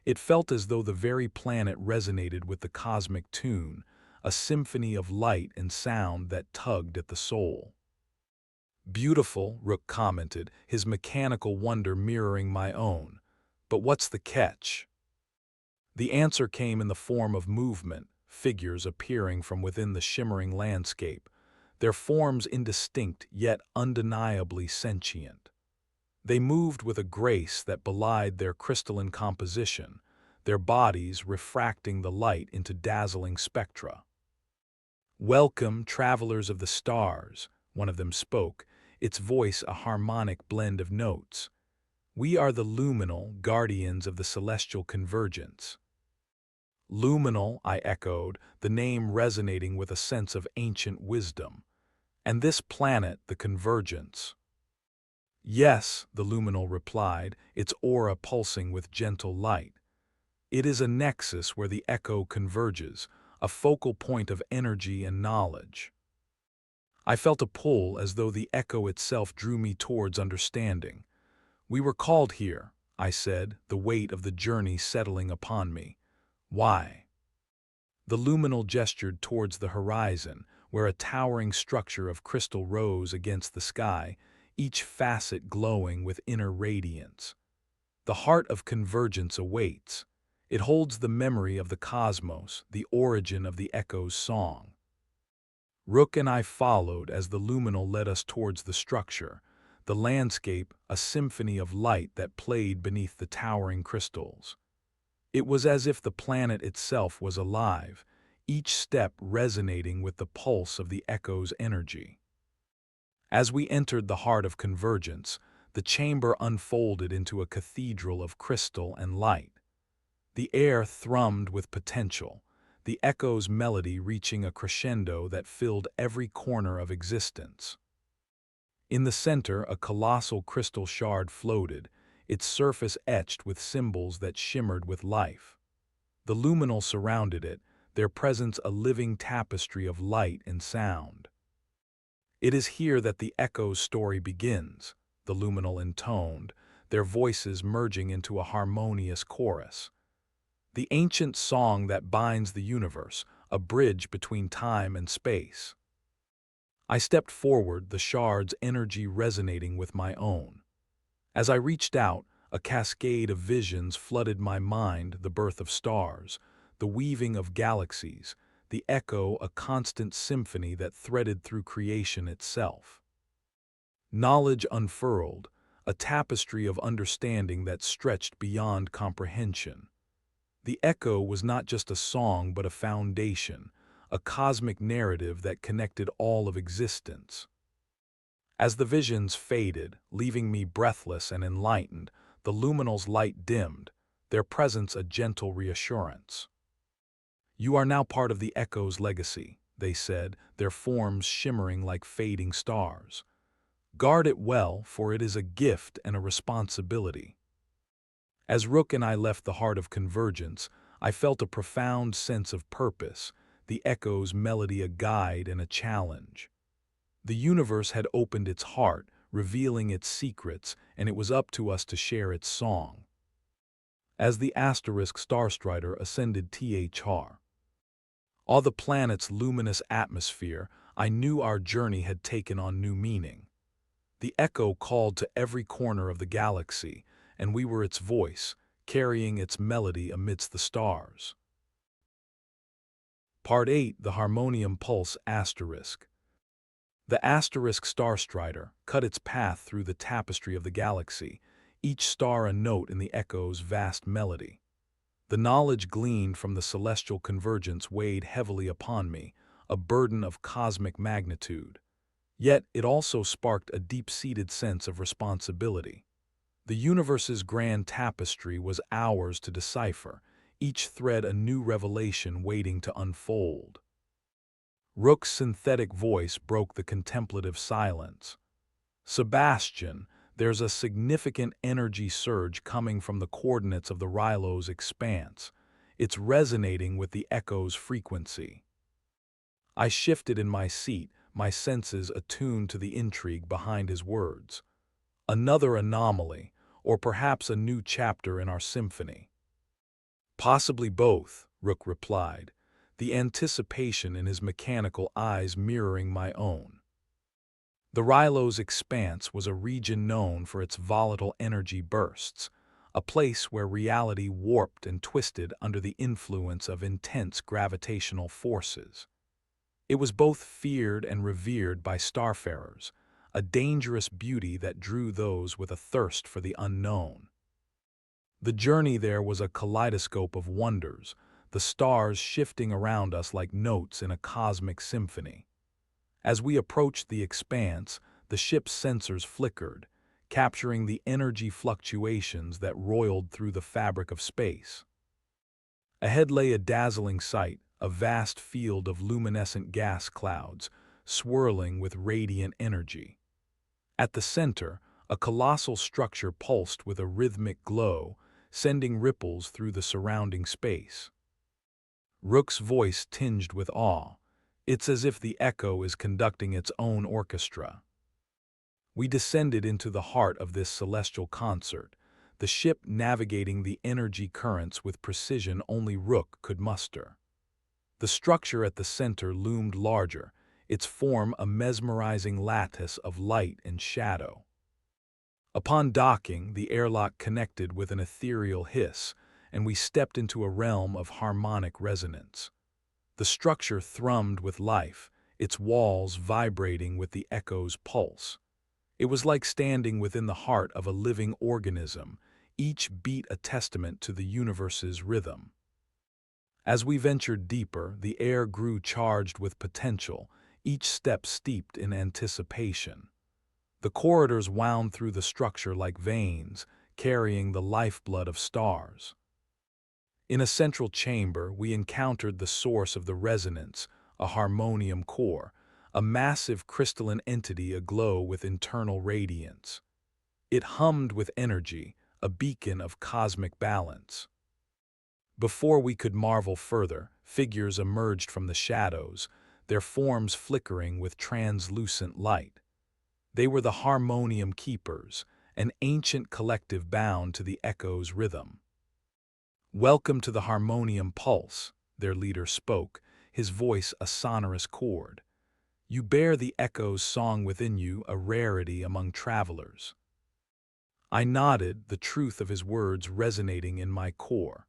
It felt as though the very planet resonated with the cosmic tune, a symphony of light and sound that tugged at the soul. "Beautiful," Rook commented, his mechanical wonder mirroring my own. "But what's the catch?" The answer came in the form of movement, figures appearing from within the shimmering landscape, their forms indistinct yet undeniably sentient. They moved with a grace that belied their crystalline composition, their bodies refracting the light into dazzling spectra. "Welcome, travelers of the stars," one of them spoke, its voice a harmonic blend of notes. "We are the luminal guardians of the celestial convergence." "Luminal," I echoed, the name resonating with a sense of ancient wisdom. "And this planet, the convergence?" "Yes," the luminal replied, its aura pulsing with gentle light. It is a nexus where the echo converges, a focal point of energy and knowledge. I felt a pull as though the echo itself drew me towards understanding. "We were called here," I said, the weight of the journey settling upon me. "Why?" The luminal gestured towards the horizon, where a towering structure of crystal rose against the sky, each facet glowing with inner radiance. "The heart of convergence awaits. It holds the memory of the cosmos, the origin of the echo's song." Rook and I followed as the luminal led us towards the structure, the landscape a symphony of light that played beneath the towering crystals. It was as if the planet itself was alive, each step resonating with the pulse of the echo's energy. As we entered the heart of convergence, the chamber unfolded into a cathedral of crystal and light. The air thrummed with potential, the echo's melody reaching a crescendo that filled every corner of existence. In the center, a colossal crystal shard floated, its surface etched with symbols that shimmered with life. The luminal surrounded it, their presence a living tapestry of light and sound. "It is here that the echo's story begins," the luminal intoned, their voices merging into a harmonious chorus. "The ancient song that binds the universe, a bridge between time and space." I stepped forward, the shard's energy resonating with my own. As I reached out, a cascade of visions flooded my mind: the birth of stars, the weaving of galaxies, the echo a constant symphony that threaded through creation itself. Knowledge unfurled, a tapestry of understanding that stretched beyond comprehension. The echo was not just a song but a foundation, a cosmic narrative that connected all of existence. As the visions faded, leaving me breathless and enlightened, the luminal's light dimmed, their presence a gentle reassurance. "You are now part of the echo's legacy," they said, their forms shimmering like fading stars. "Guard it well, for it is a gift and a responsibility." As Rook and I left the heart of convergence, I felt a profound sense of purpose, the echo's melody a guide and a challenge. The universe had opened its heart, revealing its secrets, and it was up to us to share its song. As the Starstrider ascended all the planet's luminous atmosphere, I knew our journey had taken on new meaning. The echo called to every corner of the galaxy, and we were its voice, carrying its melody amidst the stars. Part 8: The Harmonium Pulse Asterisk. The Starstrider cut its path through the tapestry of the galaxy, each star a note in the echo's vast melody. The knowledge gleaned from the celestial convergence weighed heavily upon me, a burden of cosmic magnitude. Yet it also sparked a deep-seated sense of responsibility. The universe's grand tapestry was ours to decipher, each thread a new revelation waiting to unfold. Rook's synthetic voice broke the contemplative silence. "Sebastian, there's a significant energy surge coming from the coordinates of the Rylo's expanse. It's resonating with the echo's frequency." I shifted in my seat, my senses attuned to the intrigue behind his words. Another anomaly, or perhaps a new chapter in our symphony. "Possibly both," Rook replied, the anticipation in his mechanical eyes mirroring my own. The Rylo's expanse was a region known for its volatile energy bursts, a place where reality warped and twisted under the influence of intense gravitational forces. It was both feared and revered by starfarers, a dangerous beauty that drew those with a thirst for the unknown. The journey there was a kaleidoscope of wonders, the stars shifting around us like notes in a cosmic symphony. As we approached the expanse, the ship's sensors flickered, capturing the energy fluctuations that roiled through the fabric of space. Ahead lay a dazzling sight, a vast field of luminescent gas clouds, swirling with radiant energy. At the center, a colossal structure pulsed with a rhythmic glow, sending ripples through the surrounding space. Rook's voice tinged with awe. It's as if the echo is conducting its own orchestra. We descended into the heart of this celestial concert, the ship navigating the energy currents with precision only Rook could muster. The structure at the center loomed larger, its form a mesmerizing lattice of light and shadow. Upon docking, the airlock connected with an ethereal hiss, and we stepped into a realm of harmonic resonance. The structure thrummed with life, its walls vibrating with the echo's pulse. It was like standing within the heart of a living organism, each beat a testament to the universe's rhythm. As we ventured deeper, the air grew charged with potential, each step steeped in anticipation. The corridors wound through the structure like veins, carrying the lifeblood of stars. In a central chamber, we encountered the source of the resonance, a harmonium core, a massive crystalline entity aglow with internal radiance. It hummed with energy, a beacon of cosmic balance. Before we could marvel further, figures emerged from the shadows, their forms flickering with translucent light. They were the harmonium keepers, an ancient collective bound to the echo's rhythm. "Welcome to the harmonium pulse," their leader spoke, his voice a sonorous chord. "You bear the echo's song within you, a rarity among travelers." I nodded, the truth of his words resonating in my core.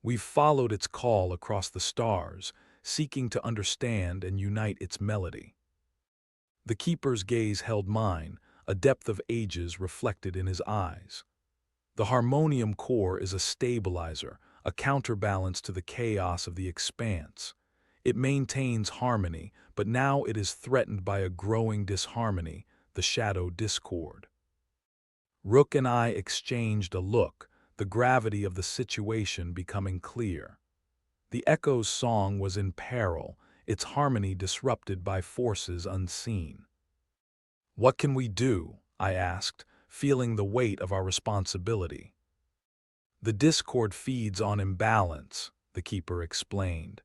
We've followed its call across the stars, seeking to understand and unite its melody. The keeper's gaze held mine, a depth of ages reflected in his eyes. The harmonium core is a stabilizer, a counterbalance to the chaos of the expanse. It maintains harmony, but now it is threatened by a growing disharmony, the shadow discord. Rook and I exchanged a look, the gravity of the situation becoming clear. The echo's song was in peril, its harmony disrupted by forces unseen. "What can we do?" I asked, feeling the weight of our responsibility. "The discord feeds on imbalance," the keeper explained.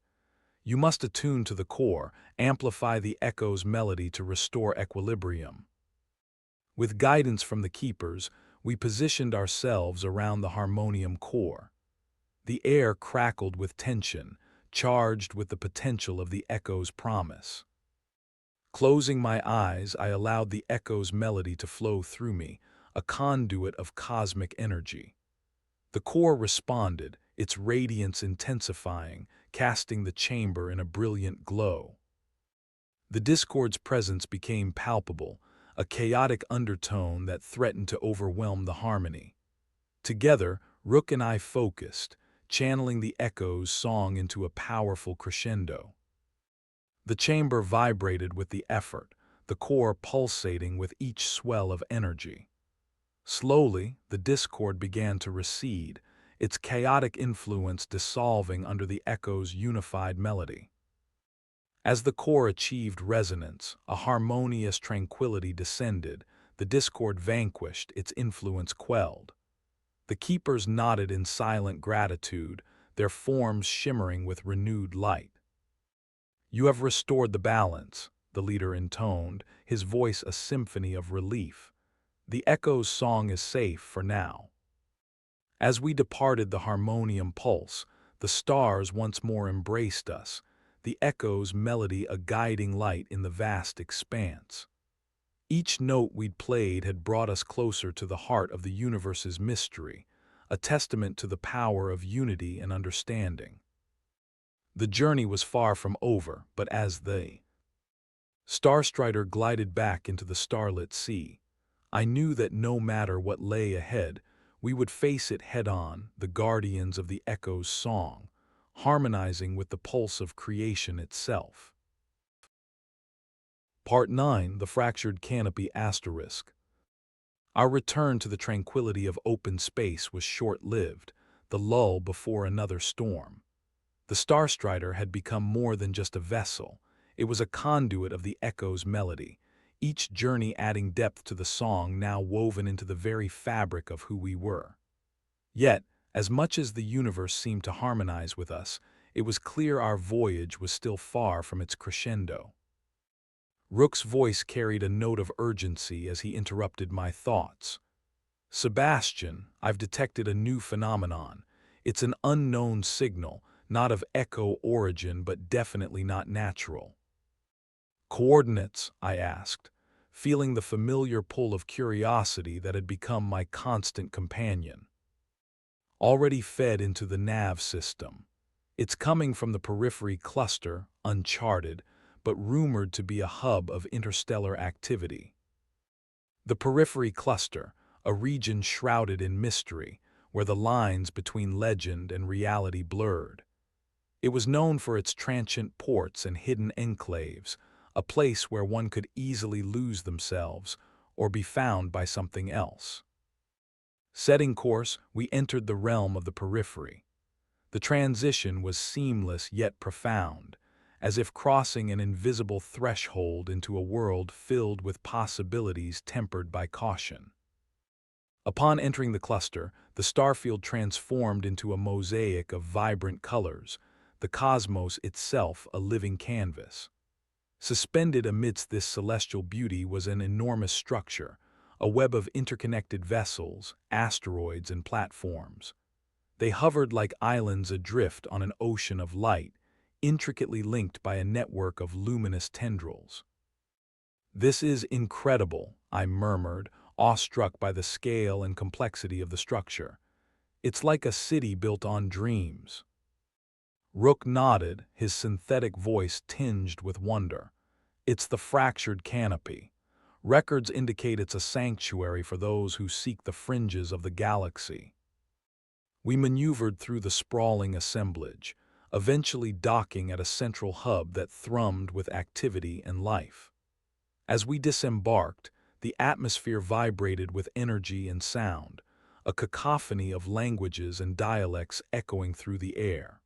"You must attune to the core, amplify the echo's melody to restore equilibrium." With guidance from the keepers, we positioned ourselves around the harmonium core. The air crackled with tension, charged with the potential of the echo's promise. Closing my eyes, I allowed the echo's melody to flow through me, a conduit of cosmic energy. The core responded, its radiance intensifying, casting the chamber in a brilliant glow. The discord's presence became palpable, a chaotic undertone that threatened to overwhelm the harmony. Together, Rook and I focused, channeling the echo's song into a powerful crescendo. The chamber vibrated with the effort, the core pulsating with each swell of energy. Slowly, the discord began to recede, its chaotic influence dissolving under the echo's unified melody. As the core achieved resonance, a harmonious tranquility descended, the discord vanquished, its influence quelled. The keepers nodded in silent gratitude, their forms shimmering with renewed light. "You have restored the balance," the leader intoned, his voice a symphony of relief. "The echo's song is safe for now." As we departed the harmonium pulse, the stars once more embraced us, the echo's melody a guiding light in the vast expanse. Each note we'd played had brought us closer to the heart of the universe's mystery, a testament to the power of unity and understanding. The journey was far from over, but as the Starstrider glided back into the starlit sea, I knew that no matter what lay ahead, we would face it head-on, the guardians of the echo's song, harmonizing with the pulse of creation itself. Part 9, The Fractured Canopy Asterisk. Our return to the tranquility of open space was short-lived, the lull before another storm. The Starstrider had become more than just a vessel. It was a conduit of the echo's melody, each journey adding depth to the song now woven into the very fabric of who we were. Yet, As much as the universe seemed to harmonize with us, it was clear our voyage was still far from its crescendo. Rook's voice carried a note of urgency as he interrupted my thoughts. Sebastian, I've detected a new phenomenon. It's an unknown signal, not of echo origin but definitely not natural. Coordinates, I asked, feeling the familiar pull of curiosity that had become my constant companion. Already fed into the nav system. It's coming from the periphery cluster, uncharted, but rumored to be a hub of interstellar activity. The periphery cluster, a region shrouded in mystery, where the lines between legend and reality blurred. It was known for its transient ports and hidden enclaves, a place where one could easily lose themselves or be found by something else. Setting course, we entered the realm of the periphery. The transition was seamless yet profound, as if crossing an invisible threshold into a world filled with possibilities tempered by caution. Upon entering the cluster, the starfield transformed into a mosaic of vibrant colors, the cosmos itself a living canvas. Suspended amidst this celestial beauty was an enormous structure, a web of interconnected vessels, asteroids, and platforms. They hovered like islands adrift on an ocean of light, intricately linked by a network of luminous tendrils. "This is incredible," I murmured, awestruck by the scale and complexity of the structure. "It's like a city built on dreams." Rook nodded, his synthetic voice tinged with wonder. "It's the fractured canopy. Records indicate it's a sanctuary for those who seek the fringes of the galaxy." We maneuvered through the sprawling assemblage, eventually docking at a central hub that thrummed with activity and life. As we disembarked, the atmosphere vibrated with energy and sound, a cacophony of languages and dialects echoing through the air.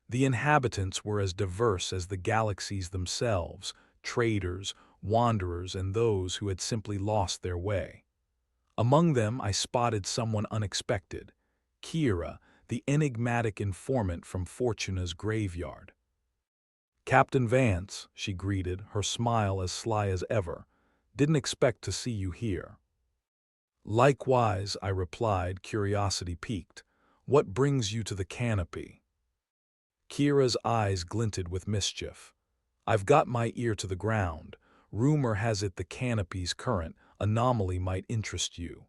The inhabitants were as diverse as the galaxies themselves, traders, wanderers, and those who had simply lost their way. Among them I spotted someone unexpected, Kira, the enigmatic informant from Fortuna's graveyard. "Captain Vance," she greeted, her smile as sly as ever. "Didn't expect to see you here." "Likewise," I replied, curiosity piqued. "What brings you to the canopy?" Kira's eyes glinted with mischief. "I've got my ear to the ground. Rumor has it the canopy's current anomaly might interest you."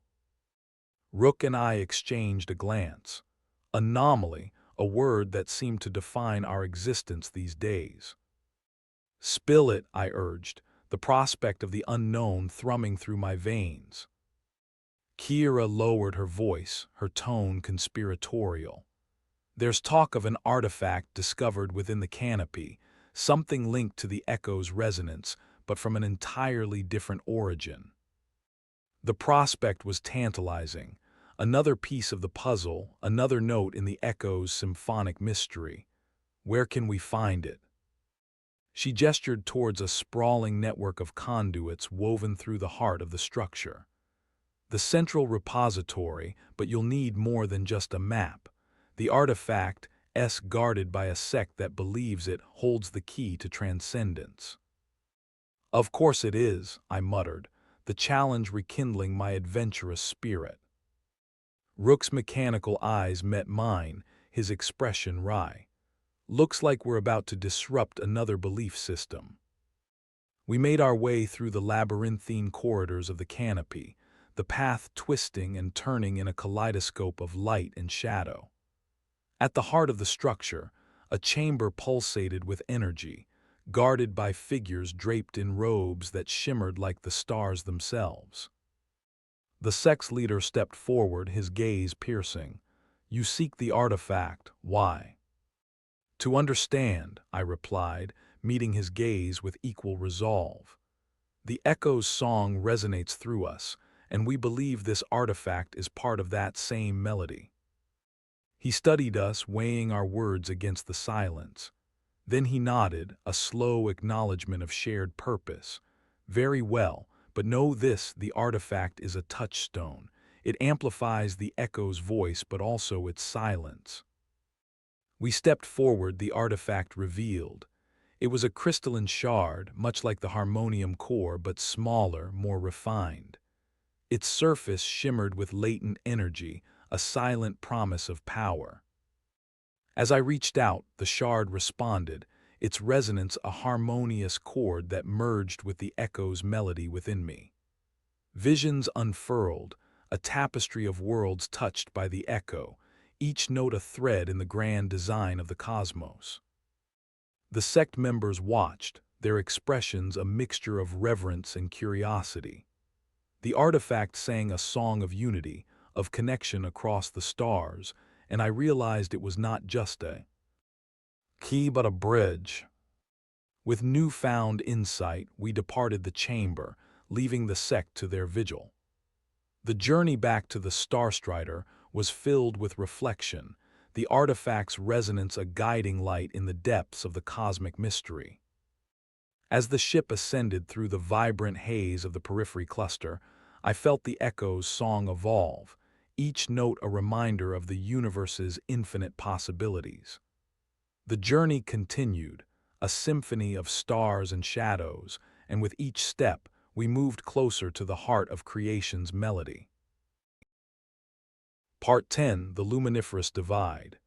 Rook and I exchanged a glance. Anomaly, a word that seemed to define our existence these days. "Spill it," I urged, the prospect of the unknown thrumming through my veins. Kira lowered her voice, her tone conspiratorial. "There's talk of an artifact discovered within the canopy, something linked to the echo's resonance, but from an entirely different origin." The prospect was tantalizing. Another piece of the puzzle, another note in the echo's symphonic mystery. Where can we find it? She gestured towards a sprawling network of conduits woven through the heart of the structure. "The central repository, but you'll need more than just a map. The artifact, guarded by a sect that believes it, holds the key to transcendence." "Of course it is," I muttered, the challenge rekindling my adventurous spirit. Rook's mechanical eyes met mine, his expression wry. "Looks like we're about to disrupt another belief system." We made our way through the labyrinthine corridors of the canopy, the path twisting and turning in a kaleidoscope of light and shadow. At the heart of the structure, a chamber pulsated with energy, guarded by figures draped in robes that shimmered like the stars themselves. The sect's leader stepped forward, his gaze piercing. "You seek the artifact. Why?" "To understand," I replied, meeting his gaze with equal resolve. "The echo's song resonates through us, and we believe this artifact is part of that same melody." He studied us, weighing our words against the silence. Then he nodded, a slow acknowledgement of shared purpose. "Very well, but know this: the artifact is a touchstone. It amplifies the echo's voice but also its silence. We stepped forward, the artifact revealed. It was a crystalline shard, much like the harmonium core, but smaller, more refined. Its surface shimmered with latent energy, a silent promise of power. As I reached out, the shard responded, its resonance a harmonious chord that merged with the echo's melody within me. Visions unfurled, a tapestry of worlds touched by the echo, each note a thread in the grand design of the cosmos. The sect members watched, their expressions a mixture of reverence and curiosity. The artifact sang a song of unity, of connection across the stars, and I realized it was not just a key but a bridge. With newfound insight, we departed the chamber, leaving the sect to their vigil. The journey back to the Starstrider was filled with reflection, the artifact's resonance a guiding light in the depths of the cosmic mystery. As the ship ascended through the vibrant haze of the periphery cluster, I felt the echo's song evolve, each note a reminder of the universe's infinite possibilities. The journey continued, a symphony of stars and shadows, and with each step, we moved closer to the heart of creation's melody. Part 10: The Luminiferous Divide.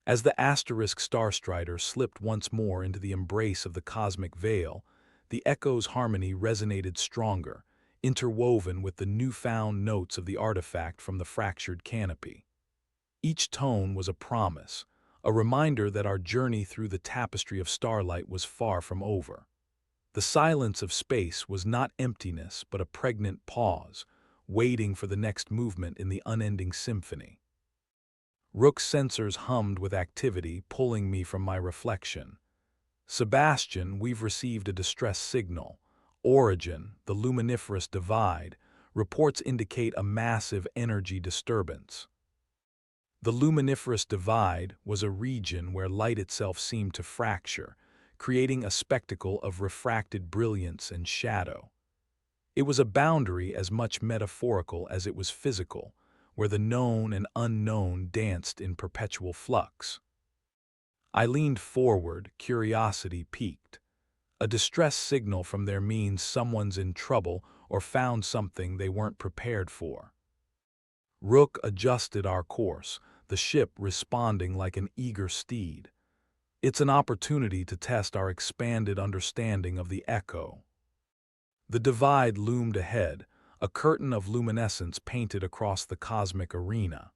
As the asterisk Starstrider slipped once more into the embrace of the cosmic veil, the echo's harmony resonated stronger, interwoven with the newfound notes of the artifact from the fractured canopy. Each tone was a promise, a reminder that our journey through the tapestry of starlight was far from over. The silence of space was not emptiness but a pregnant pause, waiting for the next movement in the unending symphony. Rook's sensors hummed with activity, pulling me from my reflection. Sebastian, we've received a distress signal. Origin, the luminiferous divide, reports indicate a massive energy disturbance. The luminiferous divide was a region where light itself seemed to fracture, creating a spectacle of refracted brilliance and shadow. It was a boundary as much metaphorical as it was physical, where the known and unknown danced in perpetual flux. I leaned forward, curiosity piqued. A distress signal from there means someone's in trouble or found something they weren't prepared for. Rook adjusted our course, the ship responding like an eager steed. It's an opportunity to test our expanded understanding of the echo. The divide loomed ahead, a curtain of luminescence painted across the cosmic arena.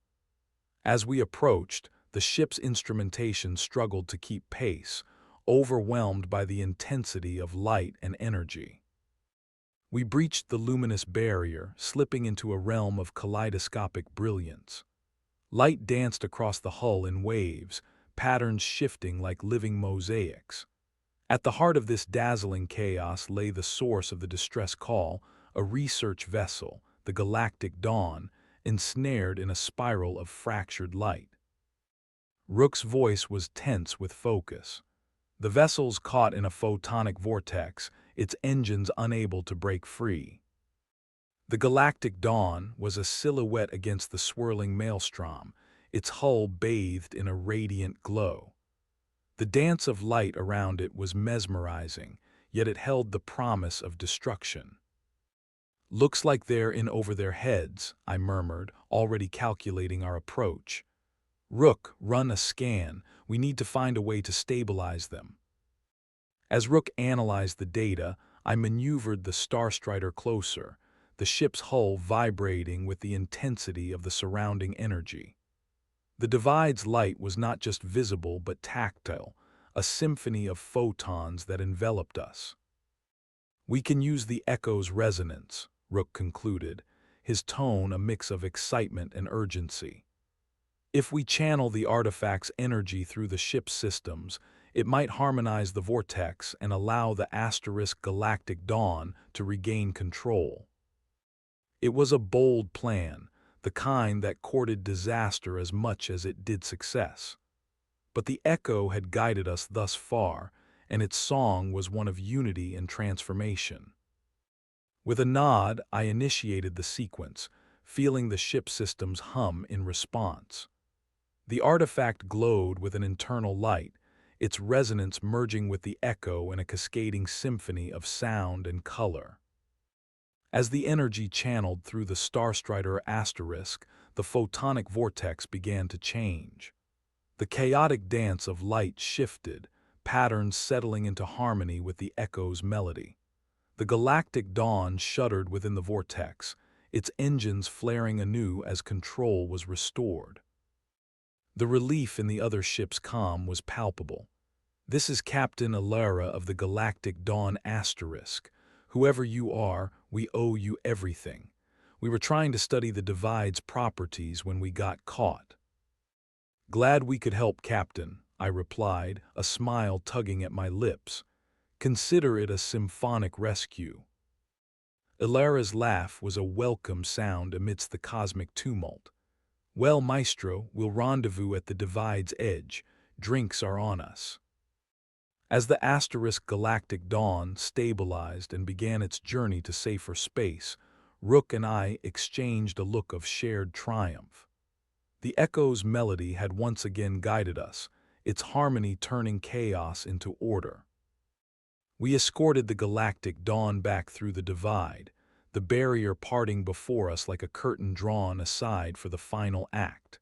As we approached, the ship's instrumentation struggled to keep pace, overwhelmed by the intensity of light and energy. We breached the luminous barrier, slipping into a realm of kaleidoscopic brilliance. Light danced across the hull in waves, patterns shifting like living mosaics. At the heart of this dazzling chaos lay the source of the distress call, a research vessel, the Galactic Dawn, ensnared in a spiral of fractured light. Rook's voice was tense with focus. The vessel's caught in a photonic vortex, its engines unable to break free. The Galactic Dawn was a silhouette against the swirling maelstrom, its hull bathed in a radiant glow. The dance of light around it was mesmerizing, yet it held the promise of destruction. "Looks like they're in over their heads," I murmured, already calculating our approach. "Rook, run a scan. We need to find a way to stabilize them." As Rook analyzed the data, I maneuvered the Starstrider closer, the ship's hull vibrating with the intensity of the surrounding energy. The divide's light was not just visible but tactile, a symphony of photons that enveloped us. "We can use the echo's resonance," Rook concluded, his tone a mix of excitement and urgency. "If we channel the artifact's energy through the ship's systems, it might harmonize the vortex and allow the asterisk Galactic Dawn to regain control." It was a bold plan, the kind that courted disaster as much as it did success. But the echo had guided us thus far, and its song was one of unity and transformation. With a nod, I initiated the sequence, feeling the ship systems hum in response. The artifact glowed with an internal light, its resonance merging with the echo in a cascading symphony of sound and color. As the energy channeled through the Starstrider asterisk, the photonic vortex began to change. The chaotic dance of light shifted, patterns settling into harmony with the echo's melody. The galactic dawn shuddered within the vortex, its engines flaring anew as control was restored. The relief in the other ship's calm was palpable. "This is Captain Alara of the Galactic Dawn asterisk. Whoever you are, we owe you everything. We were trying to study the Divide's properties when we got caught." "Glad we could help, Captain," I replied, a smile tugging at my lips. "Consider it a symphonic rescue." Ilara's laugh was a welcome sound amidst the cosmic tumult. "Well, Maestro, we'll rendezvous at the Divide's edge. Drinks are on us." As the asterisk Galactic Dawn stabilized and began its journey to safer space, Rook and I exchanged a look of shared triumph. The echo's melody had once again guided us, its harmony turning chaos into order. We escorted the Galactic Dawn back through the Divide, the barrier parting before us like a curtain drawn aside for the final act.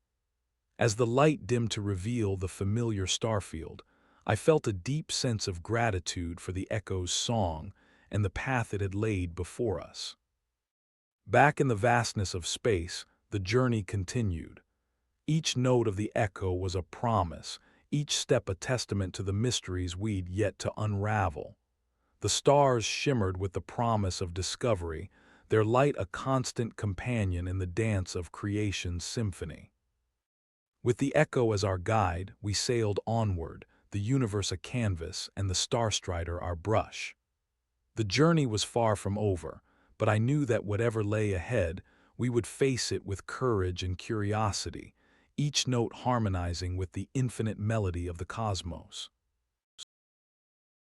As the light dimmed to reveal the familiar starfield, I felt a deep sense of gratitude for the echo's song and the path it had laid before us. Back in the vastness of space, the journey continued. Each note of the echo was a promise, each step a testament to the mysteries we'd yet to unravel. The stars shimmered with the promise of discovery, their light a constant companion in the dance of creation's symphony. With the echo as our guide, we sailed onward, the universe a canvas and the Starstrider our brush. The journey was far from over, but I knew that whatever lay ahead, we would face it with courage and curiosity, each note harmonizing with the infinite melody of the cosmos.